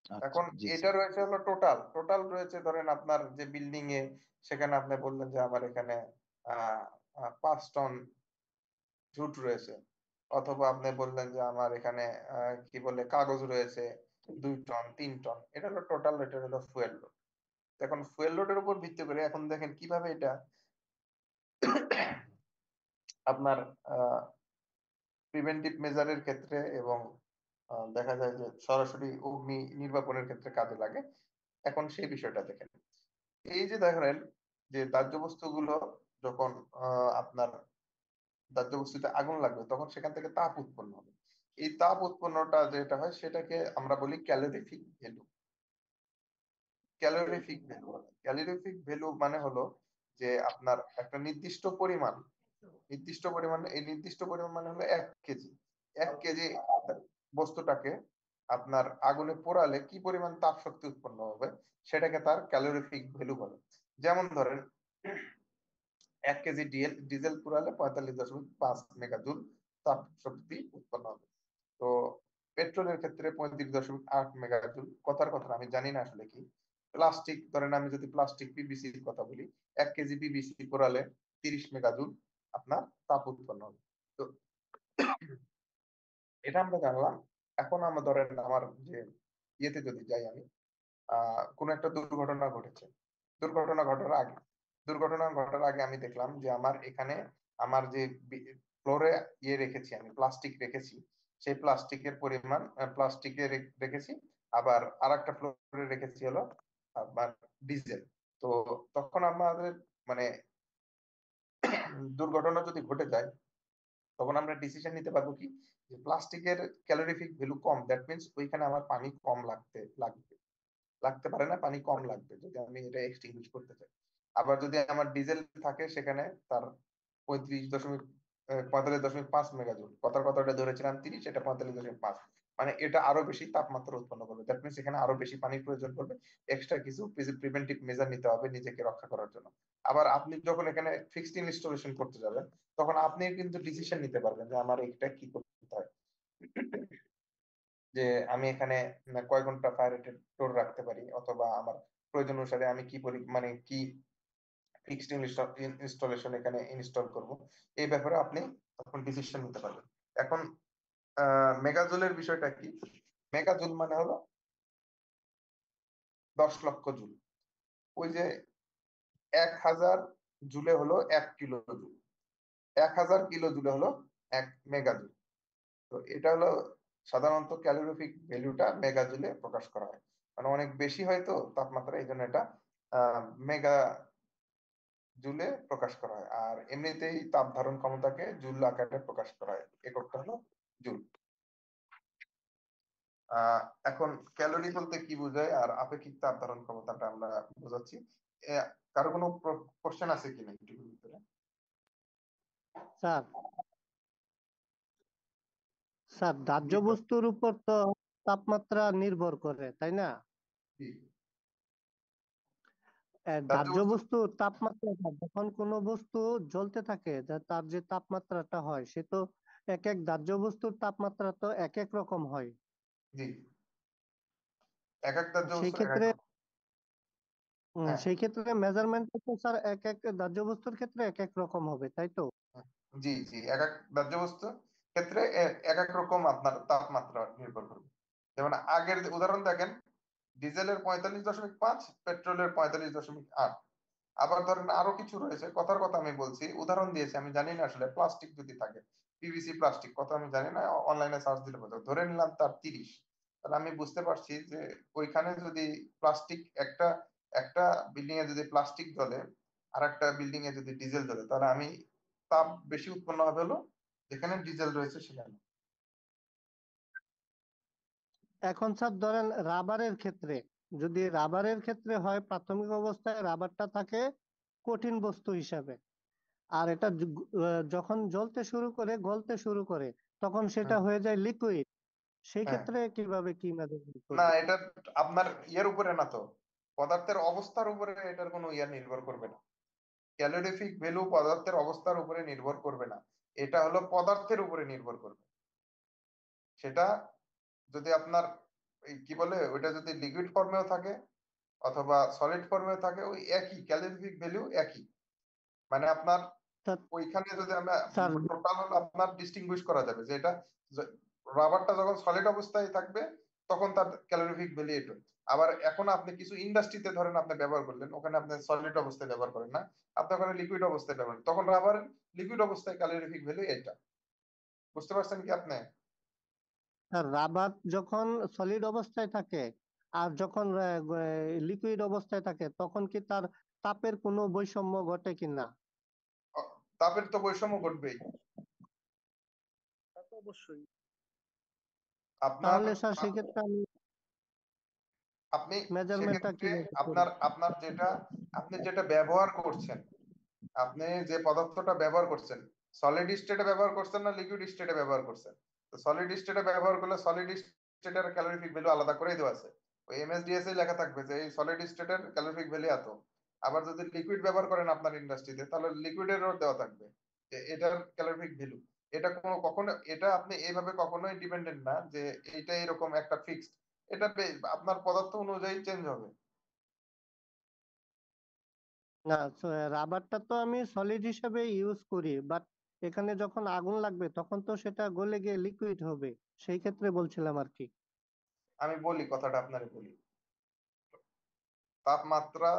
আচ্ছা এখন জি এটা স্যার। রয়েছে হলো টোটাল টোটাল রয়েছে, ধরেন আপনার যে বিল্ডিং এ সেখানে আপনি বললেন যে আমার এখানে 5 টন ঝুট রয়েছে, অথবা আপনি বললেন যে আমার এখানে কি বলে কাগজ রয়েছে 2 টন 3 টন, এটা হলো টোটাল, এটা হলো ফুয়েল লোড। এখন ফুয়েল লোডের উপর ভিত্তি করে এখন দেখেন কিভাবে এটা আপনার প্রিভেন্টিভ মেজারের ক্ষেত্রে এবং দেখা যায় যে সরাসরি অগ্নি নির্বাপনের ক্ষেত্রে কাজে লাগে। এখন সেই বিষয়টা দেখেন, এই যে দেখেন যে দাহ্য বস্তুগুলো যখন আপনার দাহ্য বস্তুতে আগুন লাগবে তখন সেখান থেকে তাপ উৎপন্ন হবে। এই তাপ উৎপন্নটা যেটা হয় সেটাকে আমরা বলি calorific value. Calorific value calorific value মানে হলো যে আপনার একটা নির্দিষ্ট পরিমাণ, এই নির্দিষ্ট পরিমাণ মানে হলো 1 কেজি। 1 কেজি বস্তুটাকে আপনার আগুনে পোড়ালে কি পরিমাণ তাপ শক্তি উৎপন্ন হবে সেটাকে তার ক্যালোরিফিক ভ্যালু বলে। যেমন ধরেন 1 কেজি ডিজেল পুরালে 45.5 মেগাজুল তাপ শক্তি উৎপন্ন হবে। তো পেট্রোলের ক্ষেত্রে 35.8 মেগাজুল। কথার কথা আমি জানি না আসলে কি। প্লাস্টিক ধরেন, আমি যদি প্লাস্টিক পিভিসির কথা বলি, 1 কেজি পিভিসি পোড়ালে 30 মেগাজুল আপনার তাপ উৎপন্ন হবে। তো এটা আমরা জানলাম। এখন আমরা ধরেন আমার যে ইয়েতে যদি যাই আমি, কোন একটা দুর্ঘটনা ঘটেছে, দুর্ঘটনা ঘটার আগে দুর্ঘটনা ঘটার আগে আমি দেখলাম যে আমার এখানে আমার যে ফ্লোরে ইয়ে রেখেছি, আমি প্লাস্টিক রেখেছি, সেই প্লাস্টিকের পরিমাণ প্লাস্টিকে রেখেছি, আবার আরেকটা ফ্লোরে রেখেছি হলো আপনার ডিজেল। তো তখন আমাদের মানে দুর্ঘটনা যদি ঘটে যায় তখন আমরা ডিসিশন নিতে পারবো কি, যে প্লাস্টিকের calorific value com, that means ওইখানে আমার পানি কম লাগতে পারে না, পানি কম লাগবে যদি আমি এটা এক্সটিংগুইশ করতে চাই। আবার যদি আমার ডিজেল থাকে সেখানে তার 45.5 মেগাজুল, কথার কথাটা ধরেছিলাম 30, এটা 45.5, মানে এটা আরো বেশি তাপমাত্রা উৎপন্ন করবে। দ্যাট মিনস এখানে আরো বেশি পানির প্রয়োজন পড়বে, এক্সট্রা কিছু প্রিভেন্টিভ মেজার নিতে হবে নিজেকে রক্ষা করার জন্য। আবার আপনি যখন এখানে ফিক্সড ইনস্টলেশন করতে যাবেন তখন আপনি কিন্তু ডিসিশন নিতে পারবেন যে আমার এটা কি করতে হয়, যে আমি এখানে কয় ঘন্টা ফায়ার রেটেড স্টোর রাখতে পারি, অথবা আমার প্রয়োজন অনুসারে আমি কি মানে কি ফিক্সড ইনস্টলেশন এখানে ইনস্টল করব, এই ব্যাপারে আপনি তখন ডিসিশন নিতে পারবেন। এখন মেগাজুলের বিষয়টা কি? মেগাজুল মানে হলো 10 লক্ষ জুল। ওই যে 1000 জুলে হলো 1 কিলো জুল, 1000 কিলো জুলে হলো 1 মেগাজুল। তো এটা হলো সাধারণত ক্যালোরিফিক ভ্যালুটা মেগাজুলে প্রকাশ করা হয়, মানে অনেক বেশি হয় তো তাপমাত্রা, এই জন্য এটা মেগা জুলে প্রকাশ করা হয়। আর এমনিতেই তাপ ধারণ ক্ষমতাকে জুল আকারে প্রকাশ করা হয়, এককটা হলো জুল। এখন ক্যালোরি বলতে কি বোঝায় আর আপেক্ষিক তাপ ধারণ ক্ষমতাটা আমরা বোঝাচ্ছি। কারো কোনো কোশ্চেন আছে কিনা এটুকুর ভিতরে? স্যার স্যার দাহ্য জি স্যার। বস্তুর উপর তো তাপমাত্রা নির্ভর করে, তাই না? জি। দাহ্য দাহ্য বস্তু বস্তুর তাপমাত্রাটা যখন কোনো বস্তু জ্বলতে থাকে, তার যে তাপমাত্রাটা হয় সে তো এক এক দাহ্য বস্তুর তাপমাত্রা তো এক এক রকম হয়। জি, এক এক দাহ্য সেই বস্তু এক এক ক্ষেত্রে রকম। হ্যাঁ সেই ক্ষেত্রে মেজারমেন্ট তো স্যার এক এক দাহ্য বস্তুর ক্ষেত্রে এক এক রকম হবে, তাই তো? জি জি, এক এক দাহ্য বস্তু ক্ষেত্রে এক এক রকম আপনার তাপমাত্রা নির্ভর করবে। যেমন আগের উদাহরণ দেখেন, ডিজেলের 45.5, পেট্রোলের 45.8। আবার ধরেন আরো কিছু রয়েছে, কথার কথা আমি বলছি, উদাহরণ দিয়েছি, আমি জানি না আসলে প্লাস্টিক যদি থাকে, পিভিসি প্লাস্টিক, কথা আমি জানি না, অনলাইনে সার্চ দিলে বোঝা যাবে। ধরে নিলাম তার 30, তাহলে আমি বুঝতে পারছি যে ওইখানে যদি প্লাস্টিক একটা একটা বিল্ডিং এ যদি প্লাস্টিক জ্বলে আর একটা বিল্ডিং এ যদি ডিজেল জ্বলে, তাহলে আমি তাপ বেশি উৎপন্ন হবে হলো যেখানে ডিজেল রয়েছে সেখানে। এখন স্যার ধরেন রাবারের ক্ষেত্রে, যদি রাবারের ক্ষেত্রে হয় প্রাথমিক অবস্থায় রাবারটা থাকে কঠিন বস্তু হিসাবে, আর এটা যখন জ্বলতে শুরু করে গলতে শুরু করে তখন সেটা হুম, হয়ে যায় লিকুইড। সেই হ্যাঁ, ক্ষেত্রে কিভাবে কি মেজারমেন্ট না করবে? এটা আপনার ইয়ের উপরে না তো, পদার্থের অবস্থার উপরে এটার কোনো ইয়ে নির্ভর করবে না। ক্যালোরিফিক ভ্যালু পদার্থের অবস্থার উপরে নির্ভর করবে না, এটা হলো পদার্থের উপরে নির্ভর করবে। সেটা যদি আপনার কি বলে ওইটা যদি লিকুইড ফর্মেও থাকে অথবা সলিড ফর্মেও থাকে, ওই একই ক্যালোরিফিক ভ্যালু একই। মানে আপনার স্যার ওইখানে যদি আমরা স্যার টোটাল হলো আপনার ডিস্টিংগুইশ করা যাবে যে এটা রাবারটা যখন সলিড অবস্থায় থাকবে তখন তার ক্যালোরিফিক ভ্যালু এটা। আবার এখন আপনি কিছু ইন্ডাস্ট্রিতে ধরেন আপনি ব্যবহার করলেন, ওখানে আপনি সলিড অবস্থায় ব্যবহার করেন না, আপনি ওখানে লিকুইড অবস্থায় ব্যবহার করেন, তখন রাবার লিকুইড অবস্থায় ক্যালোরিফিক ভ্যালু এটা। বুঝতে পারছেন কি আপনি? রাবার যখন সলিড অবস্থায় থাকে আর যখন লিকুইড অবস্থায় থাকে তখন কি তার তাপের কোনো বৈষম্য ঘটে কিনা? তাপের তো বৈষম্য ঘটবেই। তা তো অবশ্যই। আপনার তাহলে স্যার সেক্ষেত্রে আমি আপনি মেজারমেন্টটা সেক্ষেত্রে কিভাবে করব? আপনার আপনার যেটা আপনি যেটা ব্যবহার করছেন, আপনি যে পদার্থটা ব্যবহার করছেন, সলিড স্টেটে ব্যবহার করছেন না লিকুইড স্টেটে ব্যবহার করছেন? তো সলিড স্টেটে ব্যবহার করলে সলিড স্টেটের ক্যালোরিফিক ভ্যালু আলাদা করেই দেওয়া আছে, ওই এমএসডিএস এ লেখা থাকবে যে এই সলিড স্টেটের ক্যালোরিফিক ভ্যালু এত। আবার যদি লিকুইড ব্যবহার করেন আপনার ইন্ডাস্ট্রিতে, তাহলে লিকুইডেরও দেওয়া থাকবে যে এটার ক্যালোরিফিক ভ্যালু। এটা কখনো এটা আপনি এইভাবে কখনোই ডিপেন্ডেন্ট না যে এইটা এরকম একটা ফিক্সড, এটা আপনার পদার্থ অনুযায়ী চেঞ্জ হবে। না, রাবারটা তো আমি সলিড হিসাবে ইউজ করি, বাট এখানে যখন আগুন লাগবে তখন তো সেটা গলে গিয়ে লিকুইড হবে, সেই ক্ষেত্রে বলছিলাম আর কি। আমি বলি, কথাটা আপনারে বলি, তাপমাত্রা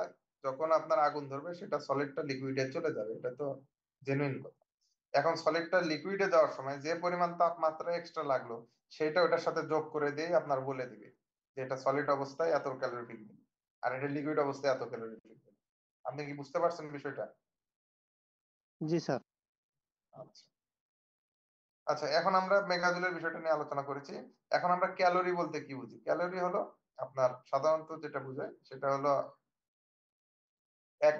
যখন আপনার আগুন ধরবে সেটা সলিডটা লিকুইডে চলে যাবে, এটা তো জেনুইন কথা। এখন সলিডটা লিকুইডে যাওয়ার সময় যে পরিমাণ তাপমাত্রা এক্সট্রা লাগলো সেটা ওটার সাথে যোগ করে দিয়ে আপনার বলে দিবে যে এটা সলিড অবস্থায় এত ক্যালোরিফিক আর এটা লিকুইড অবস্থায় এত ক্যালোরিফিক। আপনি কি বুঝতে পারছেন বিষয়টা? জি স্যার। আচ্ছা আচ্ছা, এখন আমরা মেগাজুলের বিষয়টা নিয়ে আলোচনা করেছি। এখন আমরা ক্যালোরি বলতে কি বুঝি? ক্যালোরি হলো আপনার সাধারণত যেটা বোঝায় সেটা হলো এক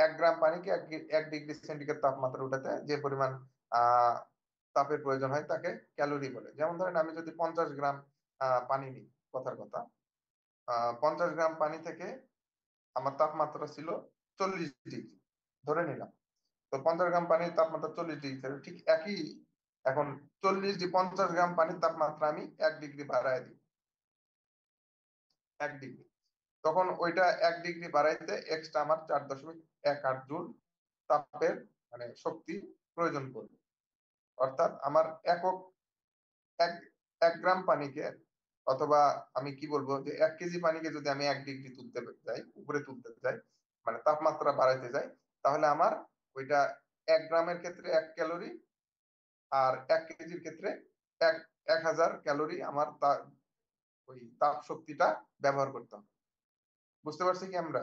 1 গ্রাম পানিকে 1 ডিগ্রি সেন্টিগ্রেড তাপমাত্রা উঠাতে যে পরিমাণ আহ তাপের প্রয়োজন হয় তাকে ক্যালোরি বলে। যেমন ধরেন আমি যদি 50 গ্রাম পানি নিই, কথার কথা, 50 গ্রাম পানি থেকে আমার তাপমাত্রা ছিল 40 ডিগ্রি, ধরে নিলাম। তো 50 গ্রাম পানির তাপমাত্রা 40 ডিগ্রি ছিল, ঠিক একই। এখন 50 গ্রাম পানির তাপমাত্রা আমি 1 ডিগ্রি বাড়ায় দিই, 1 ডিগ্রি, তখন ওইটা 1 ডিগ্রি বাড়াইতে এক্সট্রা আমার 4.18 জুল তাপের মানে শক্তি প্রয়োজন পড়বে। অর্থাৎ আমার একক এক 1 গ্রাম পানিকে, অথবা আমি কি বলবো যে 1 কেজি পানিকে যদি আমি 1 ডিগ্রি তুলতে যাই, উপরে তুলতে যাই, মানে তাপমাত্রা বাড়াইতে যাই, তাহলে আমার ওইটা 1 গ্রামের ক্ষেত্রে 1 ক্যালোরি, আর 1 কেজির ক্ষেত্রে এক 1000 ক্যালোরি আমার ওই তাপ শক্তিটা ব্যবহার করতে হবে। বুঝতে পারছি কি আমরা?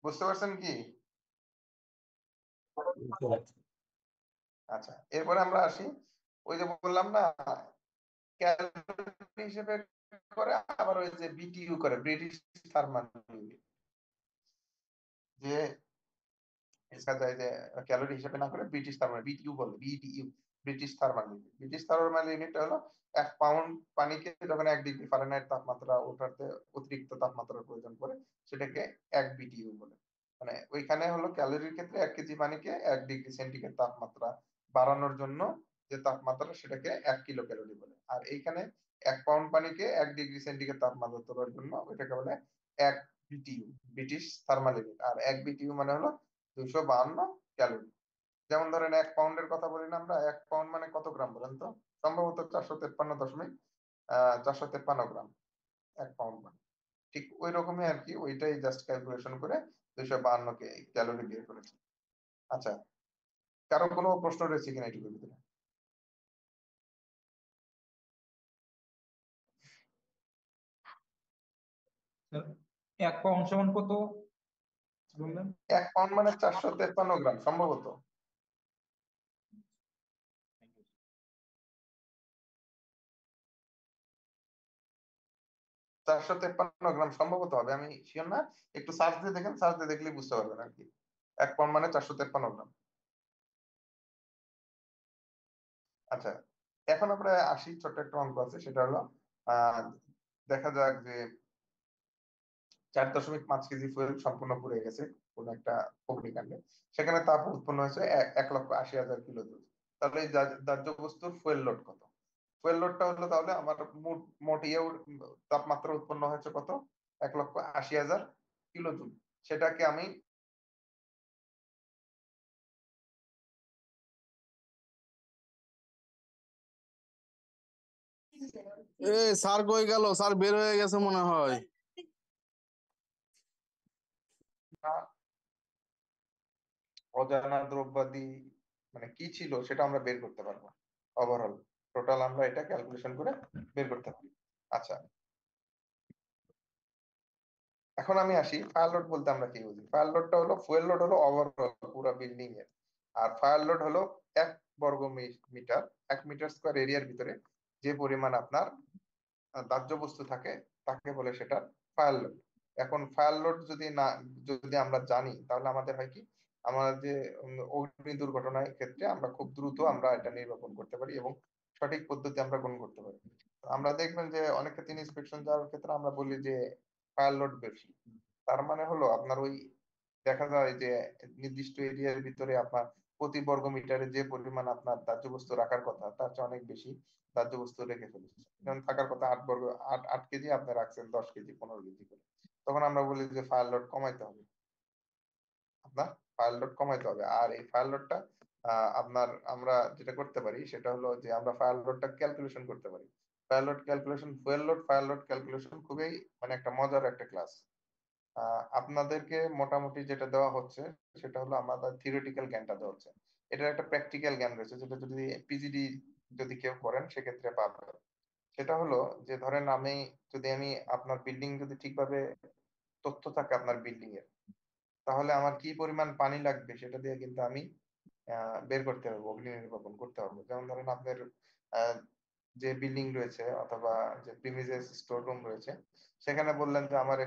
বুঝতে পারছেন কি? আচ্ছা, এরপরে আমরা আসি, ওই যে বললাম না ক্যালোরি হিসেবে করে, আবার ওই যে বিটিইউ করে, ব্রিটিশ থার্মাল ইউনিট, যে দেখা যায় যে ক্যালোরি হিসেবে না করে ব্রিটিশ থার্মাল, বিটিইউ বলে, BTU, British thermal unit. British thermal ইউনিটটা হলো 1 পাউন্ড পানিকে যখন 1 ডিগ্রি ফারেনহাইট তাপমাত্রা ওঠাতে অতিরিক্ত তাপমাত্রার প্রয়োজন পড়ে সেটাকে 1 বিটিইউ বলে। মানে ওইখানে হলো ক্যালোরির ক্ষেত্রে 1 কেজি পানিকে 1 ডিগ্রি সেন্টিগ্রেড তাপমাত্রা বাড়ানোর জন্য যে তাপমাত্রা সেটাকে 1 কিলো ক্যালোরি বলে। আর এইখানে 1 পাউন্ড পানিকে 1 ডিগ্রি সেন্টিগ্রেড তাপমাত্রা তোলার জন্য ওইটাকে বলে 1 বিটিইউ, ব্রিটিশ থার্মাল ইউনিট। আর 1 বিটিইউ মানে হলো 252 ক্যালোরি। যেমন ধরেন 1 পাউন্ডের কথা বলি না আমরা, 1 পাউন্ড মানে কত গ্রাম বলেন তো? সম্ভবত 453 গ্রাম 1 পাউন্ড মানে। ঠিক ওই রকমই আর কি, ওইটাই জাস্ট ক্যালকুলেশন করে 252 কে ক্যালোরি বের করেছে। আচ্ছা, কারো কোনো প্রশ্ন রয়েছে কিনা এটুকুর ভিতরে? স্যার, 1 পাউন্ড সমান কত বললেন? 1 পাউন্ড মানে 453 গ্রাম সম্ভবত। চারশো তেপ্পান্ন গ্রাম সম্ভবত হবে, আমি শিওর না। একটু সার্চ দিয়ে দেখেন, সার্চ দিয়ে দেখলেই বুঝতে পারবেন আর কি। 1 পাউন্ড মানে 453 গ্রাম। আচ্ছা, এখন আমরা আসি, ছোট্ট একটা অঙ্ক আছে, সেটা হলো আহ দেখা যাক যে 4.5 কেজি ফুয়েল সম্পূর্ণ পুড়ে গেছে কোন একটা অগ্নিকাণ্ডে। সেখানে তাপ উৎপন্ন হয়েছে 1,80,000 কিলো জুল। তাহলে এই দাহ্য বস্তুর ফুয়েল লোড কত? ফুয়েল লোডটা হলো তাহলে আমার মোট মোট তাপমাত্রা উৎপন্ন হয়েছে কত? 1,80,000 কিলো জুল। সেটাকে আমি এ স্যার কই গেল? স্যার বের হয়ে গেছে মনে হয়। অজানা দ্রব্যাদি মানে কি ছিল সেটা আমরা বের করতে পারবো। ওভারঅল টোটাল আমরা এটা ক্যালকুলেশন করে বের করতে পারি। আচ্ছা, এখন আমি আসি ফায়ার লোড বলতে আমরা কি বুঝি। ফায়ার লোডটা হলো, ফুয়েল লোড হলো ওভারঅল পুরো বিল্ডিং এর, আর ফায়ার লোড হলো 1 বর্গ মিটার, 1 মিটার স্কয়ার এরিয়ার ভিতরে যে পরিমাণ আপনার দাহ্য বস্তু থাকে তাকে বলে সেটা ফায়ার লোড। এখন ফায়ার লোড যদি আমরা জানি, তাহলে আমাদের হয় কি, আমাদের যে অগ্নি দুর্ঘটনার ক্ষেত্রে আমরা খুব দ্রুত আমরা এটা নির্বাপন করতে পারি এবং সঠিক পদ্ধতি আমরা গ্রহণ করতে পারি। আমরা দেখবেন যে অনেক ক্ষেত্রে ইন্সপেকশন যাওয়ার ক্ষেত্রে আমরা বলি যে ফায়ার লোড বেশি। তার মানে হলো আপনার ওই দেখা যায় যে নির্দিষ্ট এরিয়ার ভিতরে আপনার প্রতি বর্গ মিটারে যে পরিমাণ আপনার দাহ্য বস্তু রাখার কথা তার চেয়ে অনেক বেশি দাহ্য বস্তু রেখে ফেলেছে। যেমন থাকার কথা 8 কেজি, আপনি রাখছেন 10 কেজি 15 কেজি করে। তখন আমরা বলি যে ফায়ার লোড কমাইতে হবে, আপনার ফায়ার লোড কমাইতে হবে। আর এই ফায়ার লোডটা আপনার আমরা যেটা করতে পারি সেটা হলো যে আমরা ফায়ার লোডটা ক্যালকুলেশন করতে পারি। Fire load calculation, fuel load fire load calculation খুবই মানে একটা মজার একটা ক্লাস। আপনাদেরকে মোটামুটি যেটা দেওয়া হচ্ছে সেটা হলো আমাদের থিওরিটিক্যাল জ্ঞানটা দেওয়া হচ্ছে। এটার একটা প্র্যাকটিক্যাল জ্ঞান রয়েছে যেটা যদি পিজিডি যদি কেউ করেন সেক্ষেত্রে পাবেন। সেটা হলো যে ধরেন আমি আপনার বিল্ডিং যদি ঠিকভাবে তথ্য থাকে আপনার বিল্ডিং এর, তাহলে আমার কি পরিমাণ পানি লাগবে সেটা দিয়ে কিন্তু আমি বের করতে পারবো, অগ্নি নির্বাপন করতে পারবো। যেমন ধরেন আপনার আহ, যে বিল্ডিং রয়েছে অথবা যে প্রিমিসেস স্টোর রুম রয়েছে, সেখানে বললেন যে আমার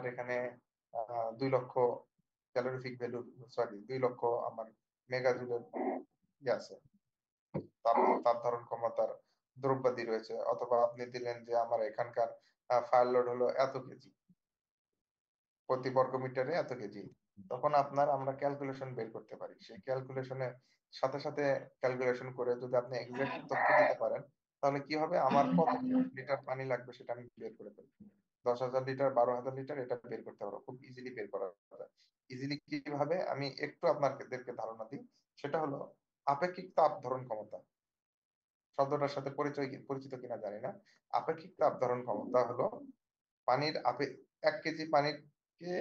এখানে 2 লক্ষ ক্যালোরিফিক ভ্যালু, সরি 2 লক্ষ আমার মেগা জুলের ইয়ে আছে, তাপ তাপ ধারণ ক্ষমতার দ্রব্যাদি রয়েছে। অথবা আপনি দিলেন যে আমার এখানকার ফায়ার লোড হলো এত কেজি, প্রতি বর্গ মিটারে এত কেজি। তখন আমরা ক্যালকুলেশন বের করতে পারি। সেই ক্যালকুলেশনের সাথে সাথে ক্যালকুলেশন করে যদি আপনি এক্সাক্ট তথ্য দিতে পারেন, তাহলে কি হবে, আমার কত লিটার পানি লাগবে সেটা আমি বের করে ফেলবো। 10,000 লিটার, 12,000 লিটার, এটা বের করতে পারবো, খুব ইজিলি বের করা যায়। ইজিলি কিভাবে, আমি একটু আপনাদেরকে ধারণা দিই। সেটা হলো আপেক্ষিক তাপ ধারণ ক্ষমতা শব্দটার সাথে পরিচিত কিনা জানি না। আপেক্ষিক তাপ ধারণ ক্ষমতা হলো পানির 1 কেজি পানিকে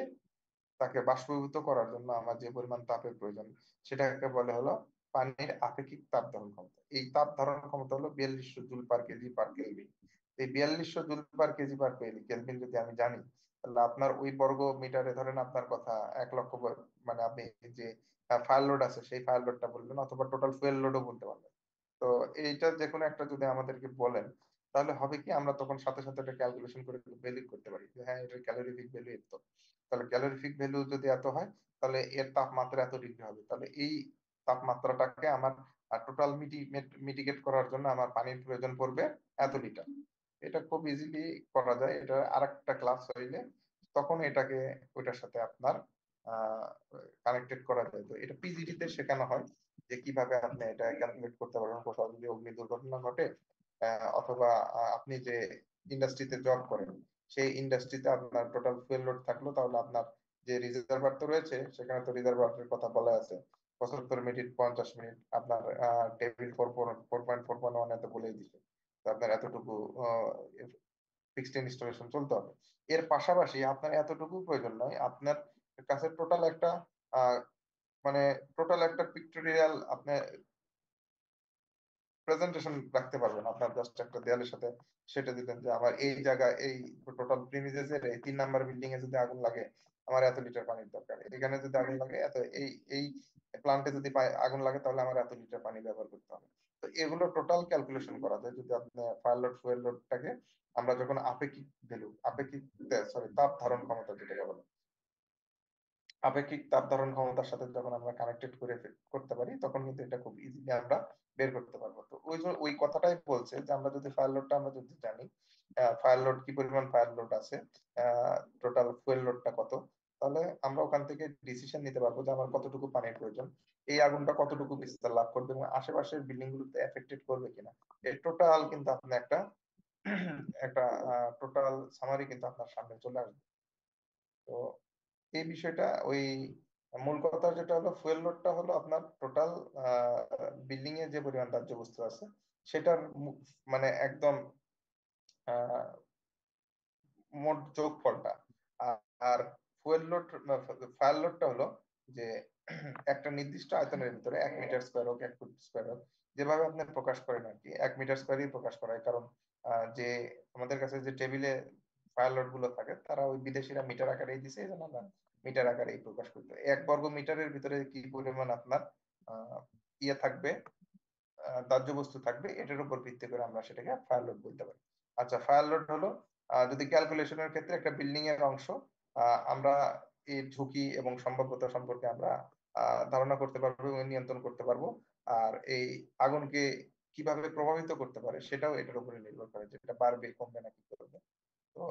তাকে বাষ্পীভূত করার জন্য আমার যে পরিমাণ তাপের প্রয়োজন সেটাকে বলে হলো পানির আপেক্ষিক তাপ ধারণ ক্ষমতা। এই তাপ ধারণ ক্ষমতা হলো 4200 joule per KG per kelvin. এই 4200 joule per KG per kelvin যদি আমি জানি, তাহলে আপনার ওই বর্গ মিটারে ধরেন আপনার কথা 1 লক্ষ মানে আপনি যে ফায়ার লোড আছে সেই ফায়ার লোডটা বলবেন, অথবা টোটাল ফুয়েল লোডও বলতে পারবেন। তো এইটা যে কোনো একটা যদি আমাদেরকে বলেন, তাহলে হবে কি, আমরা তখন সাথে সাথে এটা ক্যালকুলেশন করে ভ্যালু করতে পারি যে হ্যাঁ এটার ক্যালোরিফিক ভ্যালু এত। তাহলে ক্যালোরিফিক ভ্যালু যদি এত হয়, তাহলে এর তাপমাত্রা এত ডিগ্রি হবে। তাহলে এই তাপমাত্রাটাকে আমার টোটাল মিটিগেট করার জন্য আমার পানির প্রয়োজন পড়বে এত লিটার। এটা খুব ইজিলি করা যায়। এটা আরেকটা ক্লাস হইলে তখন এটাকে ওইটার সাথে আপনার কানেক্টেড করা যায়। তো এটা পিজিডি তে শেখানো হয় যে কিভাবে আপনি এটা ক্যালকুলেট করতে পারবেন কোথাও যদি অগ্নি দুর্ঘটনা ঘটে, অথবা আপনি যে ইন্ডাস্ট্রিতে জব করেন সেই ইন্ডাস্ট্রিতে আপনার টোটাল ফুয়েল লোড থাকলো, তাহলে আপনার যে রিজার্ভার তো রয়েছে, সেখানে তো রিজার্ভারের কথা বলা আছে 75 মিনিট 50 মিনিট, আপনার টেবিল 4.4.1 এত বলেই দিচ্ছে। তো আপনার এতটুকু ফিক্সড ইনস্টলেশন চলতে হবে। এর পাশাপাশি আপনার এতটুকু প্রয়োজন নয়, আপনার কাছে টোটাল একটা মানে টোটাল একটা পিক্টোরিয়াল আপনি প্রেজেন্টেশন রাখতে পারবেন। আপনার জাস্ট একটা দেয়ালের সাথে সেটা দিবেন যে আমার এই জায়গায় এই টোটাল প্রিমিসেস এর এই 3 নাম্বার বিল্ডিং এ যদি আগুন লাগে আমার এত লিটার পানির দরকার, এখানে যদি আগুন লাগে এত, এই প্লান্টে যদি আগুন লাগে তাহলে আমার এত লিটার পানি ব্যবহার করতে হবে। তো এগুলো টোটাল ক্যালকুলেশন করা যায় যদি আপনি ফায়ার লোড ফুয়েল লোডটাকে আমরা যখন আপেক্ষিক ভ্যালু, আপেক্ষিক তাপ ধারণ ক্ষমতা যেটাকে বলে, আপেক্ষিক তাপ ধারণ ক্ষমতার সাথে যখন আমরা কানেক্টেড করে করতে পারি, তখন কিন্তু এটা খুব ইজিলি আমরা বের করতে পারবো। তো ওই কথাটাই বলছে যে আমরা যদি ফায়ার লোডটা আমরা যদি জানি, ফায়ার লোড কি পরিমাণ ফায়ার লোড আছে, টোটাল ফুয়েল লোডটা কত, তাহলে আমরা ওখান থেকে ডিসিশন নিতে পারবো যে আমার কতটুকু পানির প্রয়োজন, এই আগুনটা কতটুকু বিস্তার লাভ করবে এবং আশেপাশের বিল্ডিং গুলোতে এফেক্টেড করবে কিনা। এই টোটাল কিন্তু আপনি একটা একটা টোটাল সামারি কিন্তু আপনার সামনে চলে আসবে। তো এই বিষয়টা ওই মূল কথা যেটা হলো ফুয়েল লোডটা হলো আপনার টোটাল বিল্ডিং এ যে পরিমাণ দাহ্য বস্তু আছে সেটার মানে একদম মোট যোগফলটা। আর ফুয়েল লোড ফায়ার লোডটা হলো যে একটা নির্দিষ্ট আয়তনের ভিতরে 1 মিটার স্কোয়ার হোক 1 ফুট স্কোয়ার হোক, যেভাবে আপনি প্রকাশ করেন আর কি, 1 মিটার স্কোয়ারই প্রকাশ করা হয়। কারণ যে আমাদের কাছে যে টেবিলে ফায়ার লোড গুলো থাকে তারা ওই বিদেশিরা মিটার আকারেই দিছে, এই জন্য আমরা মিটার আকারেই প্রকাশ করতে হয়। 1 বর্গ মিটারের ভিতরে কি পরিমাণ আপনার ইয়ে থাকবে, দাহ্য বস্তু থাকবে, এটার উপর ভিত্তি করে আমরা সেটাকে ফায়ার লোড বলতে পারি। আচ্ছা, ফায়ার লোড হলো যদি ক্যালকুলেশনের ক্ষেত্রে একটা বিল্ডিং এর অংশ, আমরা এই ঝুঁকি এবং সম্ভাব্যতা সম্পর্কে আমরা ধারণা করতে পারবো এবং নিয়ন্ত্রণ করতে পারবো। আর এই আগুনকে কিভাবে প্রভাবিত করতে পারে সেটাও এটার উপরে নির্ভর করে, যেটা বাড়বে কমবে না কি করবে। তো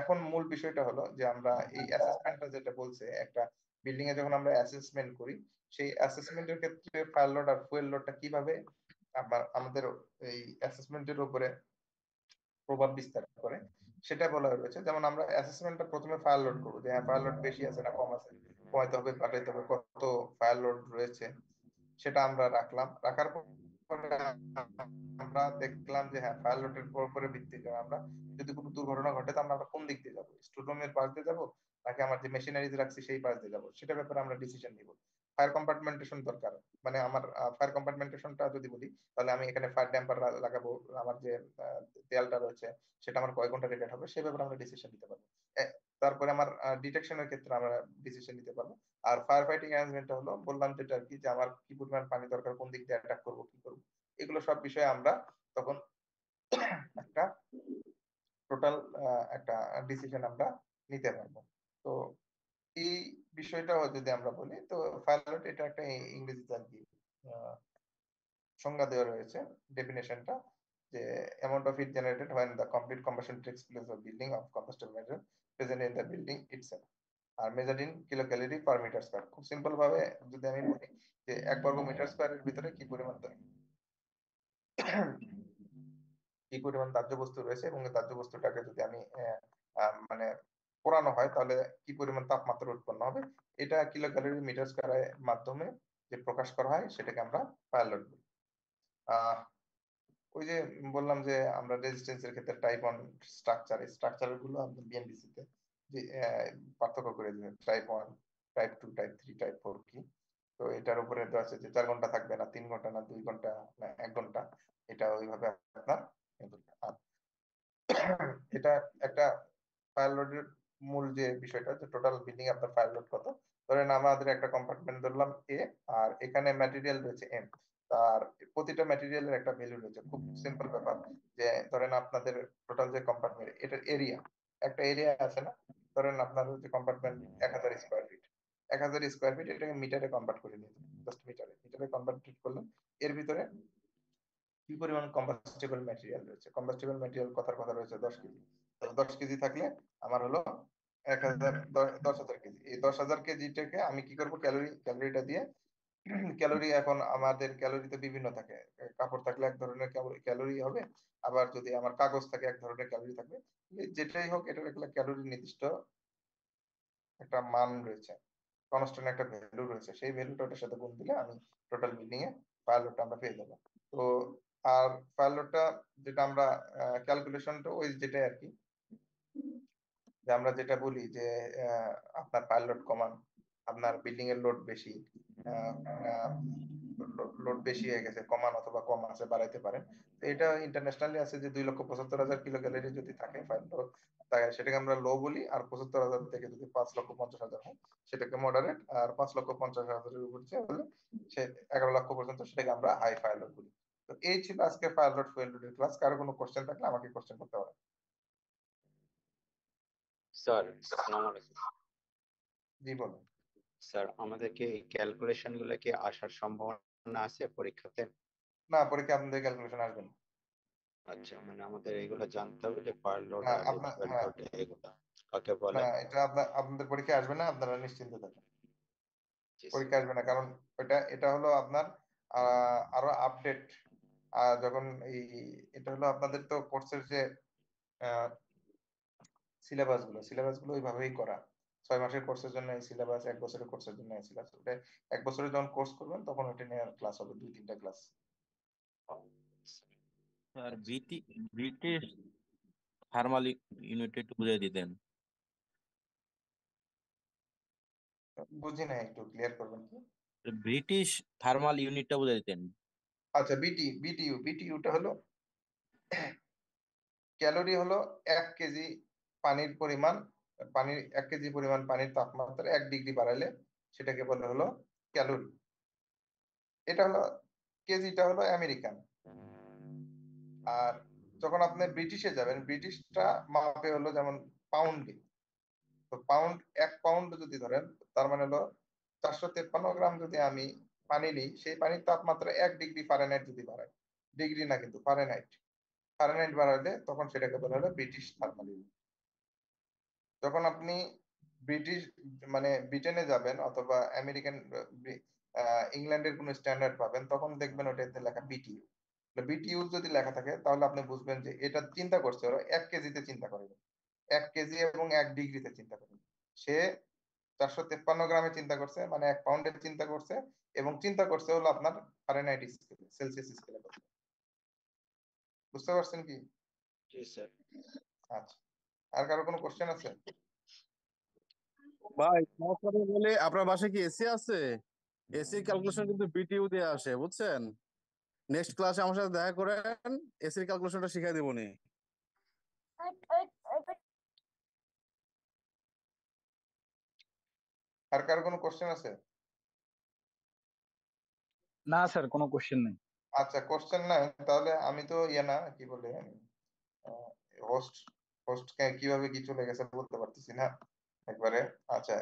এখন মূল বিষয়টা হলো যে আমরা এই অ্যাসেসমেন্টটা যেটা বলছে, একটা বিল্ডিং এ যখন আমরা অ্যাসেসমেন্ট করি, সেই অ্যাসেসমেন্টের ক্ষেত্রে ফায়ার লোড আর ফুয়েল লোডটা কিভাবে আমাদের এই অ্যাসেসমেন্টের উপরে প্রভাব বিস্তার করে সেটা বলা হয়েছে। যেমন আমরা অ্যাসেসমেন্টটা প্রথমে ফায়ার লোড করবো যে হ্যাঁ ফায়ার লোড বেশি আছে না কম আছে, কমাইতে হবে পাঠাইতে হবে, কত ফায়ার লোড রয়েছে সেটা আমরা রাখলাম। রাখার পরে আমরা দেখলাম যে হ্যাঁ ফায়ার লোডের উপরে ভিত্তি করে আমরা যদি কোনো দুর্ঘটনা ঘটে তো আমরা কোন দিক দিয়ে যাবো, স্টোররুমের পাশ দিয়ে যাবো নাকি আমার যে মেশিনারিজ রাখছি সেই পাশ দিয়ে যাবো, সেটা ব্যাপারে আমরা ডিসিশন নিব। ফায়ার কম্পার্টমেন্টেশন দরকার, মানে আমার ফায়ার কম্পার্টমেন্টেশনটা যদি বলি তাহলে আমি এখানে ফায়ার ড্যাম্পার লাগাবো, আমার যে দেয়ালটা রয়েছে সেটা আমার কয় ঘন্টা রেটেড হবে সে ব্যাপারে আমরা ডিসিশন নিতে পারবো। তারপরে আমার ডিটেকশনের ক্ষেত্রে আমরা ডিসিশন নিতে পারবো। আর ফায়ার ফাইটিং অ্যারেঞ্জমেন্টটা হলো বললাম যেটা আর কি, যে আমার কি পরিমাণ পানি দরকার, কোন দিক দিয়ে অ্যাটাক করবো, কি করবো, এগুলো সব বিষয়ে আমরা তখন একটা টোটাল একটা ডিসিশন আমরা নিতে পারবো। তো এই বিষয়টা যদি আমরা বলি, তো ফায়ার এটা একটা ইংরেজিতে আর কি সংজ্ঞা দেওয়া রয়েছে, ডেফিনেশনটা, যে amount of heat generated when the complete combustion takes place of building of combustible matter present in the building itself আর measured in kilocalorie per metre square. খুব সিম্পল ভাবে যদি আমি বলি যে 1 বর্গ মিটার স্কয়ারের ভিতরে কি পরিমাণ কি পরিমাণ দাহ্য বস্তু রয়েছে এবং দাহ্য বস্তুটাকে যদি আমি মানে পোড়ানো হয় তাহলে কি পরিমাণ তাপমাত্রা উৎপন্ন হবে, এটা কিলো ক্যালোরি মিটার স্কয়ারের মাধ্যমে যে প্রকাশ করা হয় সেটাকে আমরা ফায়ার লোড বলি। ওই যে বললাম যে আমরা রেজিস্ট্যান্সের ক্ষেত্রে টাইপ 1 স্ট্রাকচার, এই স্ট্রাকচার গুলো আপনি বিএনডিসি তে যে পার্থক্য করে দিবেন, টাইপ 1 টাইপ 2 টাইপ 3 টাইপ 4 কি। তো এটার উপরে দেওয়া আছে যে 4 ঘন্টা থাকবে না 3 ঘন্টা না 2 ঘন্টা না 1 ঘন্টা, এটা ওইভাবে আপনার এটা একটা ফায়ার লোডের মূল যে বিষয়টা, যে টোটাল বিল্ডিং আপনার ফায়ার লোড কত। ধরেন আমাদের একটা কম্পার্টমেন্ট ধরলাম এ, আর এখানে ম্যাটেরিয়াল রয়েছে এম, আর প্রতিটা ম্যাটেরিয়ালের একটা ভ্যালু রয়েছে। খুব সিম্পল ব্যাপার, যে ধরেন আপনাদের টোটাল যে কম্পার্টমেন্ট এটার এরিয়া, একটা এরিয়া আছে না, ধরেন আপনার যে compartment 1000 square feet, 1000 square feet এটাকে মিটারে কনভার্ট করে নিয়ে জাস্ট মিটারে কনভার্ট করলাম। এর ভিতরে কি পরিমাণ কম্বাস্টেবল ম্যাটেরিয়াল রয়েছে, কম্বাস্টেবল ম্যাটেরিয়াল কথার কথা রয়েছে 10 কেজি। তো 10 কেজি থাকলে আমার হলো 1000 10,000 কেজি। এই 10,000 কেজিটাকে আমি কি করব, ক্যালোরিটা দিয়ে ক্যালোরি, এখন আমাদের ক্যালোরি তো বিভিন্ন থাকে। কাপড় থাকলে এক ধরনের ক্যালোরি হবে, আবার যদি আমার কাগজ থাকে এক ধরনের ক্যালোরি থাকবে। যেটাই হোক, এটার একটা ক্যালোরি নির্দিষ্ট একটা মান রয়েছে, কনস্ট্যান্ট একটা ভ্যালু রয়েছে। সেই ভ্যালুটা ওটার সাথে গুণ দিলে আমি টোটাল বিল্ডিং এ ফায়ার লোডটা আমরা পেয়ে যাবো। তো আর ফায়ার লোডটা যেটা আমরা ক্যালকুলেশনটা ওই যেটাই আর কি, যে আমরা যেটা বলি যে আপনার ফায়ার লোড কমান, আপনার বিল্ডিং এর লোড বেশি, লোড বেশি হয়ে গেছে, কমান অথবা কম আছে, বাড়াইতে পারেন। তো এটা ইন্টারন্যাশনালি আছে যে 2,75,000 কিলো ক্যালোরি যদি থাকে ফায়ার লোড, তাই সেটাকে আমরা লো বলি। আর 75,000 থেকে যদি 5,50,000 হয় সেটাকে মডারেট, আর 5,50,000 উপর হলে সে 11 লক্ষ পর্যন্ত সেটাকে আমরা হাই ফায়ার লোড বলি। তো এই ছিল আজকে ফায়ার লোড ফুয়েল লোডের ক্লাস। কারো কোনো কোশ্চেন থাকলে আমাকে কোশ্চেন করতে পারেন। স্যার আসসালামু আলাইকুম। জি বলুন। স্যার আমাদের কি এই ক্যালকুলেশন গুলো কি আসার সম্ভাবনা আছে পরীক্ষাতে? না, পরীক্ষা আপনাদের ক্যালকুলেশন আসবে না। আচ্ছা, মানে আমাদের এগুলো জানতে হবে যে ফায়ার লোড না আর আপনার, ফুয়েল হ্যাঁ, লোড এগুলো কাকে বলে? না এটা আপনাদের পরীক্ষা আসবে না, আপনারা নিশ্চিন্ত থাকুন। জি স্যার। পরীক্ষা আসবে না, কারণ এটা হলো আপনার আরো আপডেট। যখন এটা হলো আপনাদের তো কোর্সের যে সিলেবাস গুলো ওইভাবেই করা। 6 মাসের কোর্সের জন্য এই সিলেবাস, 1 বছরের কোর্সের জন্য এই সিলেবাস। ওটা 1 বছরে যখন কোর্স করবেন তখন ওটা নিয়ে ক্লাস হবে 2-3টা class. Sir British thermal unit একটু বুঝিয়ে দিতেন। বুঝি না, একটু ক্লিয়ার করবেন কি? ব্রিটিশ থার্মাল ইউনিটটা বুঝিয়ে দিতেন। আচ্ছা, বিটিইউটা হলো ক্যালোরি, হলো 1 কেজি পানির পরিমাণ, 1 কেজি পরিমাণ পানির তাপমাত্রা 1 ডিগ্রি বাড়ালে সেটাকে বলে হলো ক্যালোরি। এটা হলো কেজিটা হলো আমেরিকান। আর যখন আপনি ব্রিটিশে যাবেন, ব্রিটিশটা মাপে হলো যেমন পাউন্ডে। তো পাউন্ড, 1 পাউন্ড যদি ধরেন, তার মানে হলো 453 গ্রাম যদি আমি পানি নিই, সেই পানির তাপমাত্রা 1 ডিগ্রি ফারেনহাইট যদি বাড়ায়, ডিগ্রি না কিন্তু ফারেনহাইট, বাড়ালে তখন সেটাকে বলা হলো ব্রিটিশ থার্মাল ইউনিট। যখন আপনি ব্রিটিশ মানে ব্রিটেনে যাবেন অথবা আমেরিকান ইংল্যান্ডের কোন স্ট্যান্ডার্ড পাবেন, তখন দেখবেন ওটাতে লেখা বিটিইউ। বিটিইউ যদি লেখা থাকে তাহলে আপনি বুঝবেন যে এটা চিন্তা করছে ওরা 1 কেজিতে চিন্তা করে, 1 কেজি এবং 1 ডিগ্রিতে চিন্তা করে। সে 453 গ্রামে চিন্তা করছে, মানে 1 পাউন্ডে চিন্তা করছে, এবং চিন্তা করছে হলো আপনার ফারেনহাইট স্কেলে, সেলসিয়াস স্কেলে। বুঝতে পারছেন কি? জি স্যার। আচ্ছা, আর কারো কোনো কোশ্চেন আছে? ভাই সমস্যা বলে, আপনার বাসায় কি এসি আছে? এসি ক্যালকুলেশন কিন্তু বিটিইউ দিয়ে আসে, বুঝছেন? নেক্সট ক্লাসে আমার সাথে দেখা করেন, এসির ক্যালকুলেশনটা শিখাই দেবনি। আর কারো কোনো কোশ্চেন আছে? না স্যার, কোনো কোশ্চেন নেই। আচ্ছা, কোশ্চেন নাই তাহলে আমি তো না কি বলে, হোস্ট হোস্ট কিভাবে কি চলে গেছে বলতে পারতেছি না একবারে। আচ্ছা,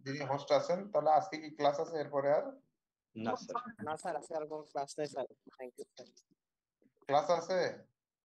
যিনি হোস্ট আছেন, তাহলে আজকে কি ক্লাস আছে এরপরে আর? না স্যার। না স্যার, আজকে আর কোনো ক্লাস নেই sir. Thank you sir. Class আছে?